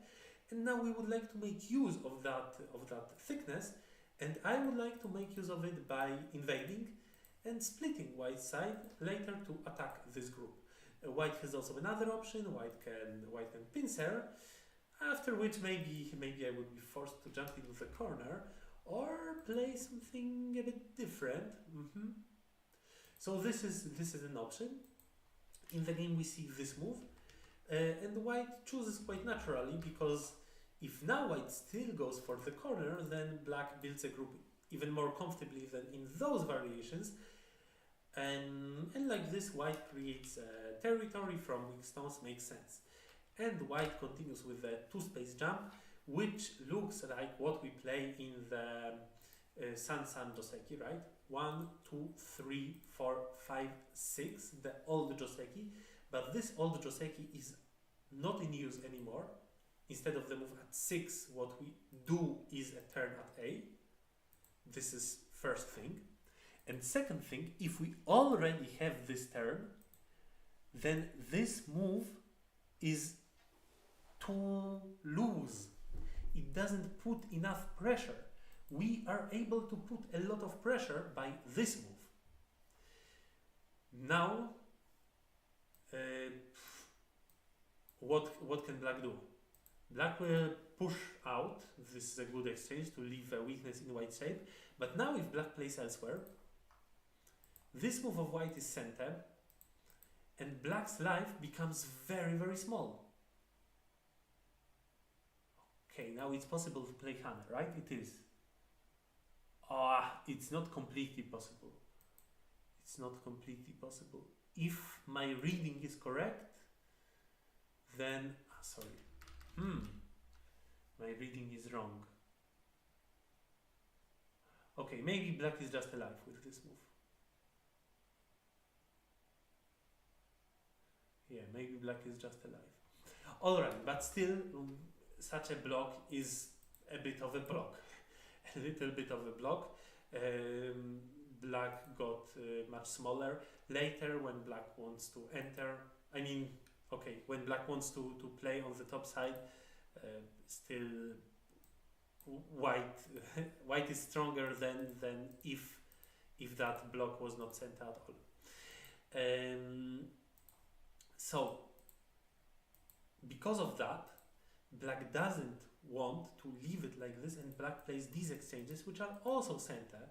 S1: and now we would like to make use of that thickness, and I would like to make use of it by invading and splitting white's side later to attack this group. White has also another option. White can pincer, after which maybe I would be forced to jump into the corner or play something a bit different. So this is an option. In the game we see this move, and white chooses quite naturally, because if now white still goes for the corner, then black builds a group even more comfortably than in those variations. And like this, white creates territory from weak stones, makes sense. And white continues with the two-space jump, which looks like what we play in the San Joseki, right? 1, 2, 3, 4, 5, 6, the old Joseki. But this old Joseki is not in use anymore. Instead of the move at 6, what we do is a turn at A. This is first thing. And second thing, if we already have this turn, then this move is too loose. It doesn't put enough pressure. We are able to put a lot of pressure by this move. Now, what can black do? Black will push out. This is a good exchange to leave a weakness in white shape. But now if black plays elsewhere, this move of white is center, and black's life becomes very, very small. Okay, now it's possible to play hammer, right? It is. It's not completely possible. It's not completely possible. If my reading is correct, then... my reading is wrong. Okay, maybe black is just alive with this move. Yeah, maybe black is just alive. Alright, but still, such a block is a bit of a block. A little bit of a block. Black got much smaller. Later, when black wants to enter, when black wants to play on the top side, still white is stronger than if that block was not sent at all. So because of that, black doesn't want to leave it like this, and black plays these exchanges, which are also center.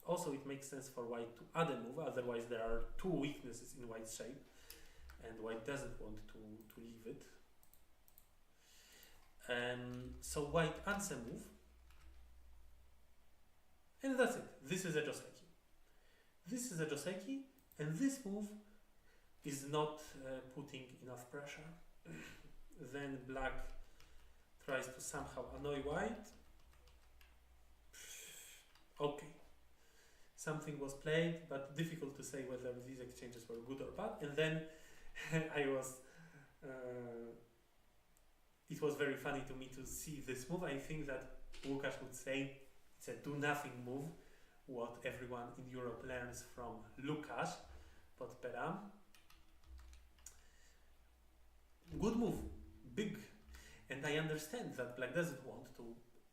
S1: Also, it makes sense for white to add a move, otherwise there are two weaknesses in white's shape, and white doesn't want to leave it. So white adds a move, and that's it. This is a Joseki. This is a Joseki, and this move is not putting enough pressure. Then black tries to somehow annoy white. Okay. Something was played, but difficult to say whether these exchanges were good or bad. And then it was very funny to me to see this move. I think that Łukasz would say It's a do-nothing move, what everyone in Europe learns from Lukasz Podperam. Good move, big. And I understand that black doesn't want to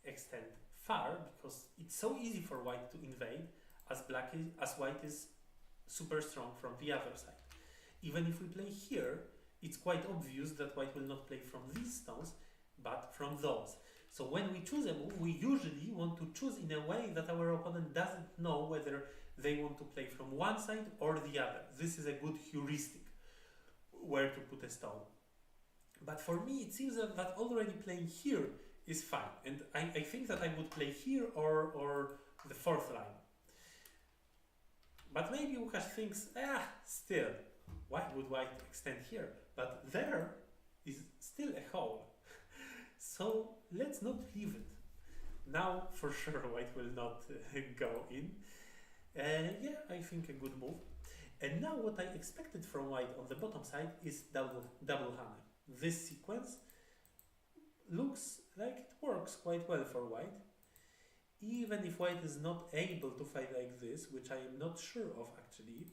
S1: extend far because it's so easy for white to invade as white is super strong from the other side. Even if we play here, it's quite obvious that white will not play from these stones, but from those. So when we choose a move, we usually want to choose in a way that our opponent doesn't know whether they want to play from one side or the other. This is a good heuristic where to put a stone. But for me, it seems that already playing here is fine. And I think that I would play here or the fourth line. But maybe Łukasz thinks, still, why would white extend here? But there is still a hole. So let's not leave it. Now, for sure, white will not go in. Yeah, I think a good move. And now what I expected from white on the bottom side is double hammer. This sequence looks like it works quite well for white. Even if white is not able to fight like this, which I am not sure of actually,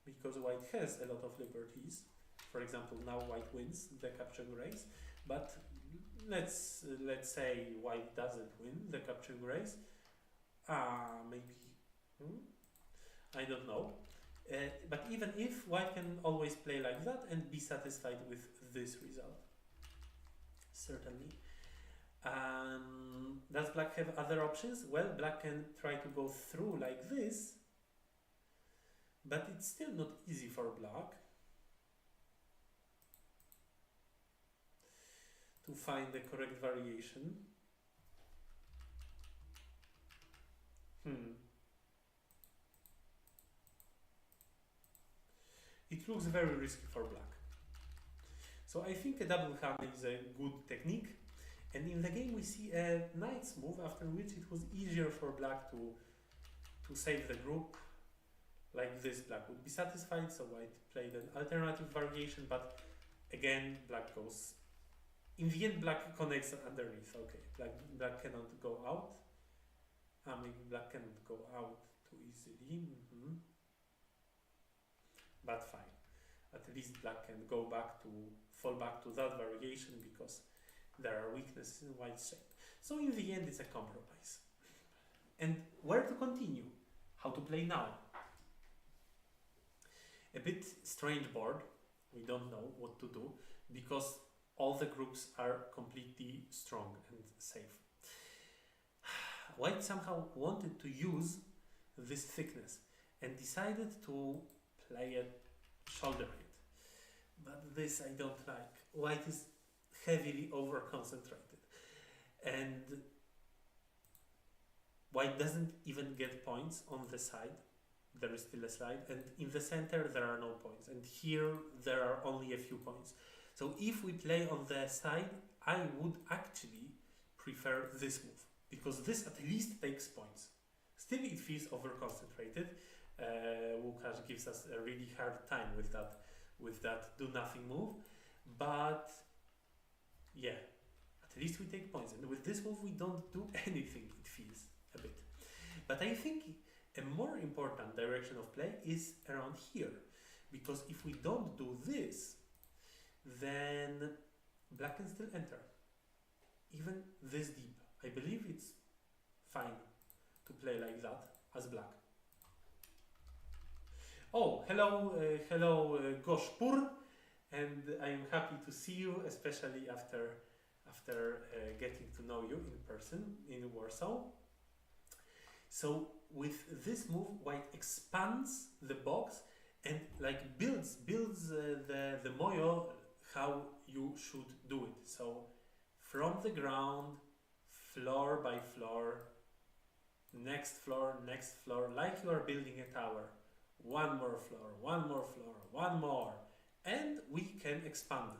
S1: because white has a lot of liberties. For example, now white wins the capturing race, but let's say white doesn't win the capturing race. Maybe, I don't know. But even if, white can always play like that and be satisfied with this result. Certainly. Does black have other options? Well, black can try to go through like this, but it's still not easy for black to find the correct variation. It looks very risky for black. So I think a double hammer is a good technique. And in the game we see a knight's move after which it was easier for black to save the group. Like this, black would be satisfied, so white played an alternative variation, but again black goes. In the end black connects underneath. Okay, black cannot go out. Maybe black cannot go out too easily. But fine. At least black can fall back to that variation because there are weaknesses in white's shape. So in the end it's a compromise. And where to continue? How to play now? A bit strange board. We don't know what to do because all the groups are completely strong and safe. White somehow wanted to use this thickness and decided to play a shoulder hit. But this I don't like. White is heavily over concentrated and white doesn't even get points on the side. There is still a slide, and in the center there are no points, and here there are only a few points. So if we play on the side, I would actually prefer this move because this at least takes points. Still it feels over concentrated. Łukasz gives us a really hard time with that do nothing move, but yeah, at least we take points, and with this move we don't do anything, it feels a bit. But I think a more important direction of play is around here, because if we don't do this, then black can still enter, even this deep. I believe it's fine to play like that as black. Oh, hello Goshpur, and I am happy to see you, especially after getting to know you in person in Warsaw. So with this move, white expands the box and like builds the moyo how you should do it. So from the ground, floor by floor, next floor, like you are building a tower. One more floor, one more floor, one more, and we can expand.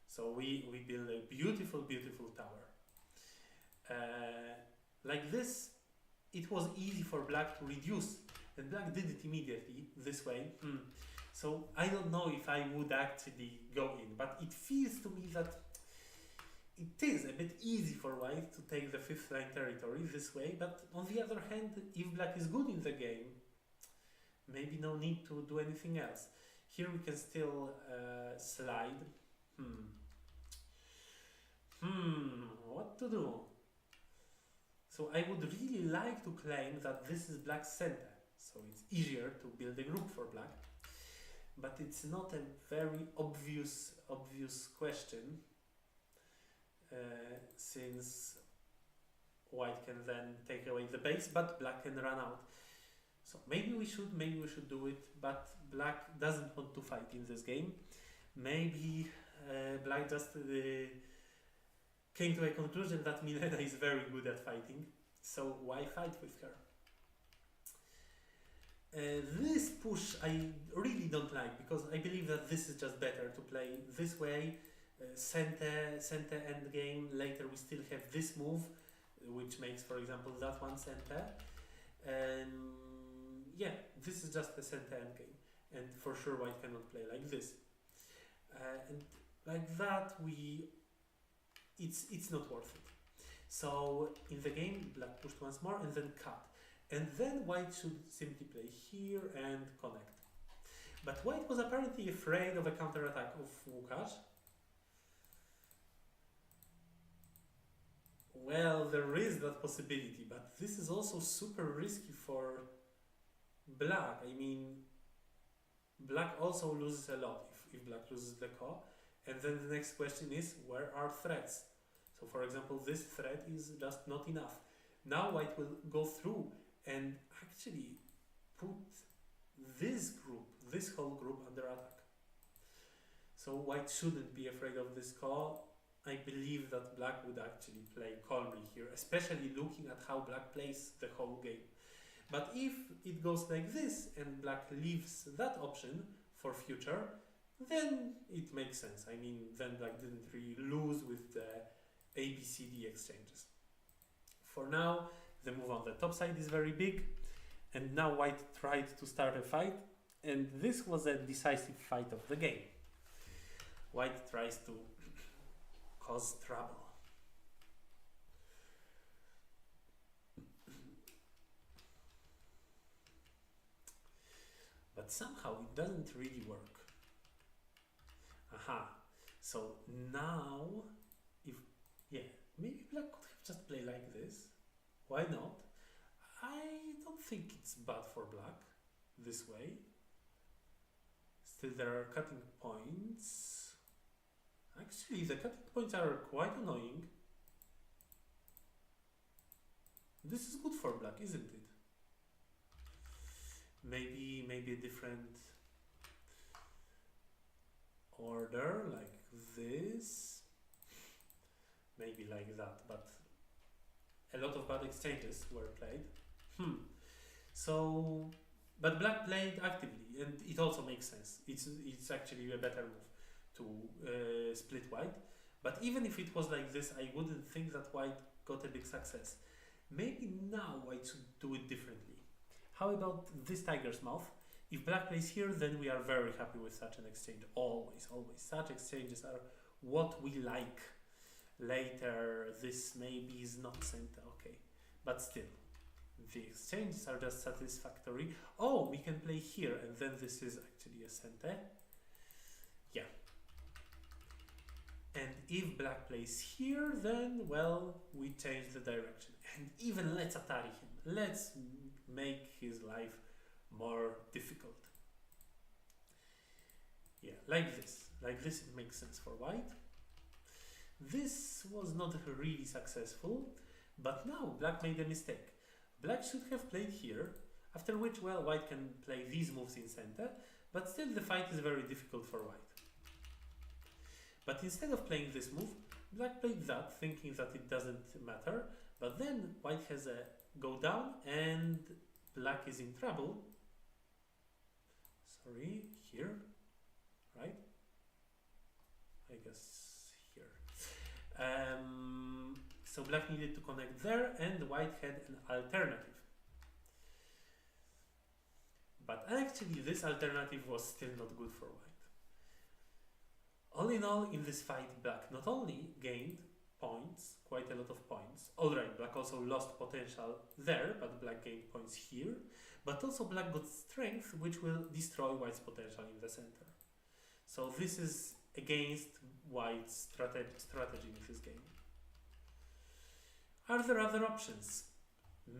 S1: So we build a beautiful, beautiful tower. Like this, it was easy for black to reduce, and black did it immediately this way. So I don't know if I would actually go in, but it feels to me that it is a bit easy for white to take the 5th line territory this way, but on the other hand, if black is good in the game, maybe no need to do anything else. Here we can still slide. What to do? So I would really like to claim that this is black's center, so it's easier to build a group for black, but it's not a very obvious question, since white can then take away the base, but black can run out. So maybe we should do it, but black doesn't want to fight in this game. Maybe black just came to a conclusion that Milena is very good at fighting, so why fight with her? This push I really don't like, because I believe that this is just better to play this way. Center end game. Later we still have this move, which makes, for example, that one center. Yeah, this is just a center end game, and for sure white cannot play like this. And like that, it's not worth it. So in the game, black pushed once more and then cut, and then white should simply play here and connect. But white was apparently afraid of a counterattack of Łukasz. Well, there is that possibility, but this is also super risky for black. I mean, black also loses a lot if black loses the core. And then the next question is, where are threats? So for example, this threat is just not enough. Now white will go through and actually put this group, this whole group, under attack. So white shouldn't be afraid of this core. I believe that black would actually play calmly here, especially looking at how black plays the whole game. But if it goes like this and black leaves that option for future, then it makes sense. I mean, then black didn't really lose with the ABCD exchanges. For now, the move on the top side is very big, and now white tried to start a fight, and this was a decisive fight of the game. White tries to cause trouble. But somehow it doesn't really work. Aha. So now, maybe black could have just played like this. Why not? I don't think it's bad for black this way. Still, there are cutting points. Actually, the cutting points are quite annoying. This is good for black, isn't it? Maybe a different order, like this. Maybe like that, but a lot of bad exchanges were played. So, but black played actively, and it also makes sense. It's actually a better move to split white. But even if it was like this, I wouldn't think that white got a big success. Maybe now white should do it differently. How about this tiger's mouth? If black plays here, then we are very happy with such an exchange. Always. Such exchanges are what we like. Later, this maybe is not center, okay. But still, the exchanges are just satisfactory. Oh, we can play here, and then this is actually a center. Yeah. And if black plays here, then, well, we change the direction. And even let's Atari him. Let's make his life more difficult. Yeah, like this. Like this, it makes sense for white. This was not really successful, but now black made a mistake. Black should have played here, after which, well, white can play these moves in center, but still the fight is very difficult for white. But instead of playing this move, black played that, thinking that it doesn't matter, but then white has a go down and black is in trouble. Sorry, here, right? I guess here. So black needed to connect there, and white had an alternative. But actually this alternative was still not good for white. All in all, in this fight, black not only gained points, quite a lot of points. Alright, black also lost potential there, but black gained points here. But also black got strength, which will destroy white's potential in the center. So this is against white's strategy in this game. Are there other options?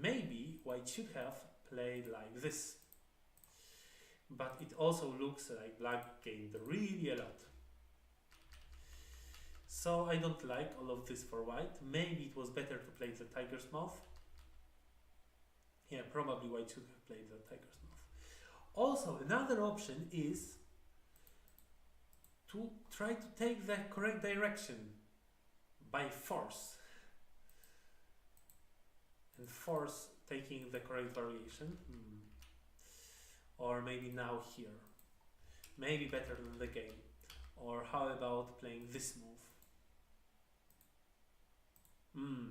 S1: Maybe white should have played like this. But it also looks like black gained really a lot. So I don't like all of this for white. Maybe it was better to play the tiger's mouth. Yeah, probably white should have played the tiger's mouth. Also, another option is to try to take the correct direction by force. And force taking the correct variation. Or maybe now here. Maybe better than the game. Or how about playing this move?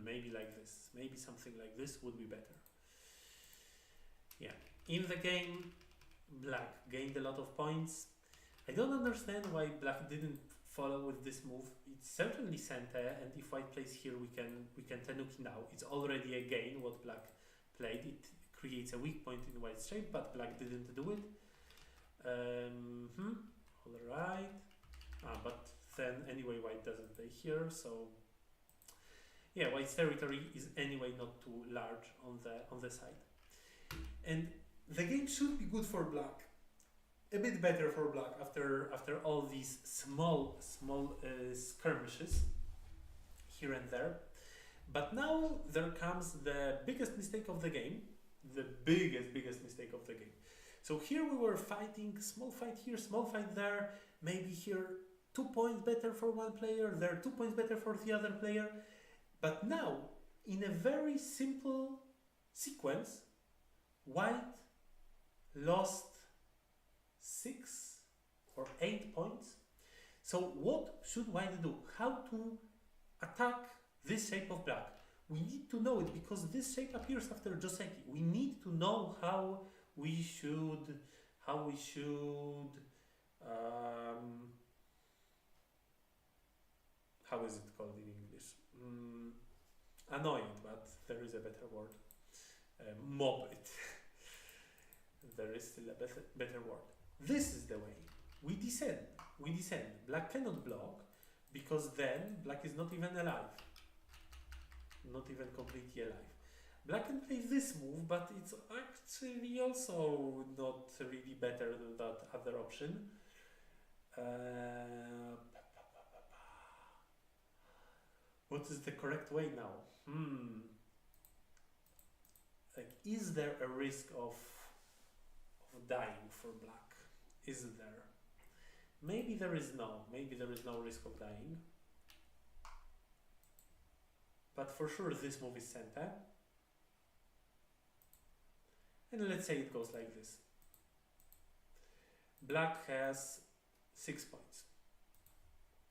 S1: Maybe like this. Maybe something like this would be better. Yeah. In the game, black gained a lot of points. I don't understand why black didn't follow with this move. It's certainly center, and if white plays here, we can tenuki now. It's already a gain what black played. It creates a weak point in white's shape, but black didn't do it. Alright. But then anyway white doesn't play here, so yeah, white's territory is anyway not too large on the side. And the game should be good for black. A bit better for black after all these small skirmishes here and there. But now there comes the biggest mistake of the game. The biggest mistake of the game. So here we were fighting, small fight here, small fight there, maybe here 2 points better for one player, there 2 points better for the other player. But now, in a very simple sequence, white lost 6 or 8 points. So what should white do? How to attack this shape of black? We need to know it because this shape appears after Joseki. We need to know how we should how is it called in English? Annoying, but there is a better word. Mob it. There is still a better word. This is the way. We descend. Black cannot block because then black is not even alive. Not even completely alive. Black can play this move, but it's actually also not really better than that other option. What is the correct way now? Like, is there a risk of dying for black? Is there? Maybe there is no. Maybe there is no risk of dying. But for sure this move is center. And let's say it goes like this. Black has 6 points.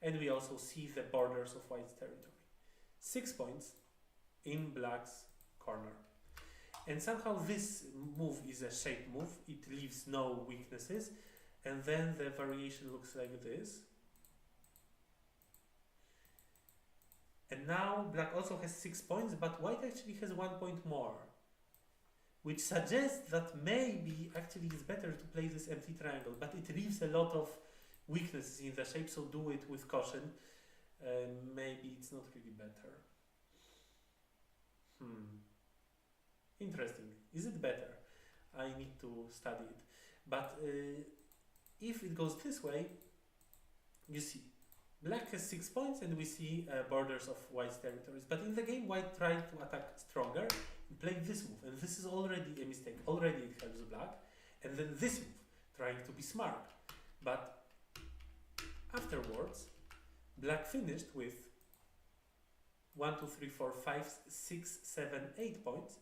S1: And we also see the borders of white's territory. 6 points in black's corner. And somehow this move is a shape move. It leaves no weaknesses. And then the variation looks like this. And now black also has 6 points, but white actually has 1 point more. Which suggests that maybe actually it's better to play this empty triangle, but it leaves a lot of weaknesses in the shape, so do it with caution. Maybe it's not really better. Interesting. Is it better? I need to study it. But if it goes this way, you see, black has 6 points and we see borders of white's territories. But in the game, white tried to attack stronger and play this move. And this is already a mistake. Already it helps black. And then this move, trying to be smart. But afterwards, black finished with 1, 2, 3, 4, 5, 6, 7, 8 points.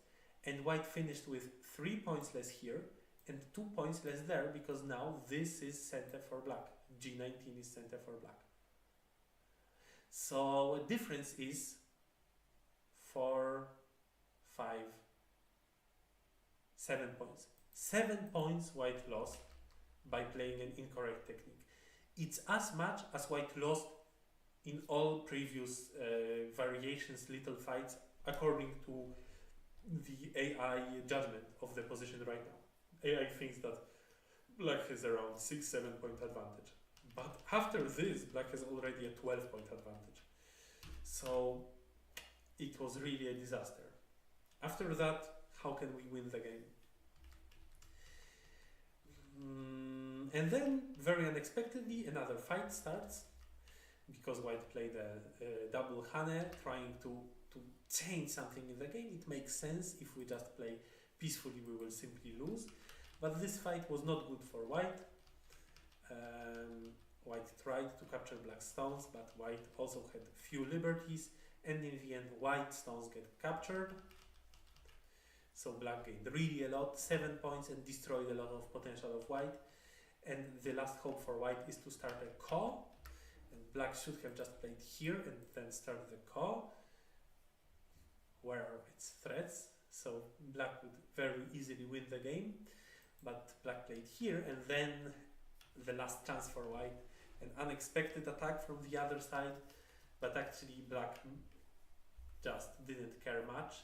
S1: And white finished with 3 points less here and 2 points less there, because now this is center for black. G19 is center for black. So a difference is 4, 5, 7 points. 7 points white lost by playing an incorrect technique. It's as much as white lost in all previous variations, little fights, according to the AI judgment of the position right now. AI thinks that black has around 6-7 point advantage. But after this, black has already a 12 point advantage. So it was really a disaster. After that, how can we win the game? And then, very unexpectedly, another fight starts because white played a double Hane, trying to change something in the game. It makes sense. If we just play peacefully, we will simply lose. But this fight was not good for white. White tried to capture black stones, but white also had few liberties, and in the end, white stones get captured. So black gained really a lot, 7 points, and destroyed a lot of potential of white. And the last hope for white is to start a call. And black should have just played here and then start the call. Where are its threats? So black would very easily win the game. But black played here, and then the last chance for white, an unexpected attack from the other side, but actually black just didn't care much,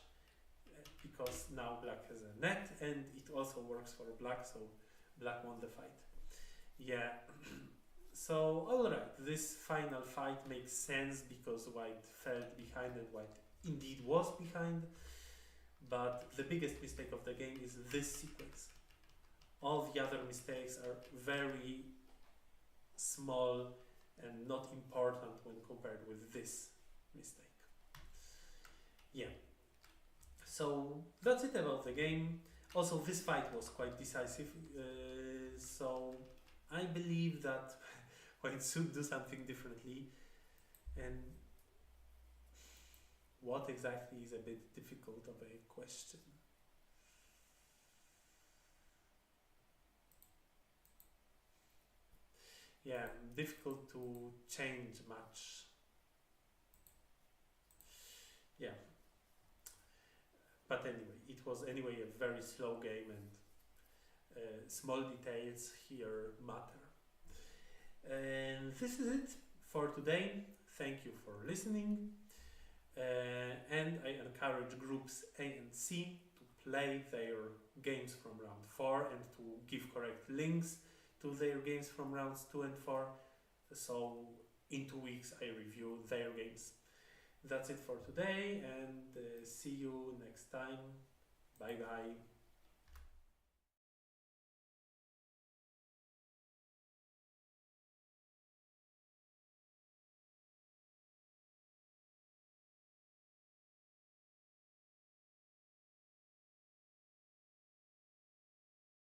S1: because now black has a net and it also works for black, so black won the fight. Yeah, so alright, this final fight makes sense because white felt behind and white indeed was behind, but the biggest mistake of the game is this sequence. All the other mistakes are very small and not important when compared with this mistake. Yeah. So that's it about the game. Also, this fight was quite decisive. So I believe that white should do something differently. And what exactly is a bit difficult of a question. Yeah, difficult to change much. Yeah. But anyway, it was anyway a very slow game, and small details here matter. And this is it for today. Thank you for listening. And I encourage groups A and C to play their games from round 4 and to give correct links to their games from rounds 2 and 4. So in 2 weeks I review their games. That's it for today, and see you next time. Bye bye.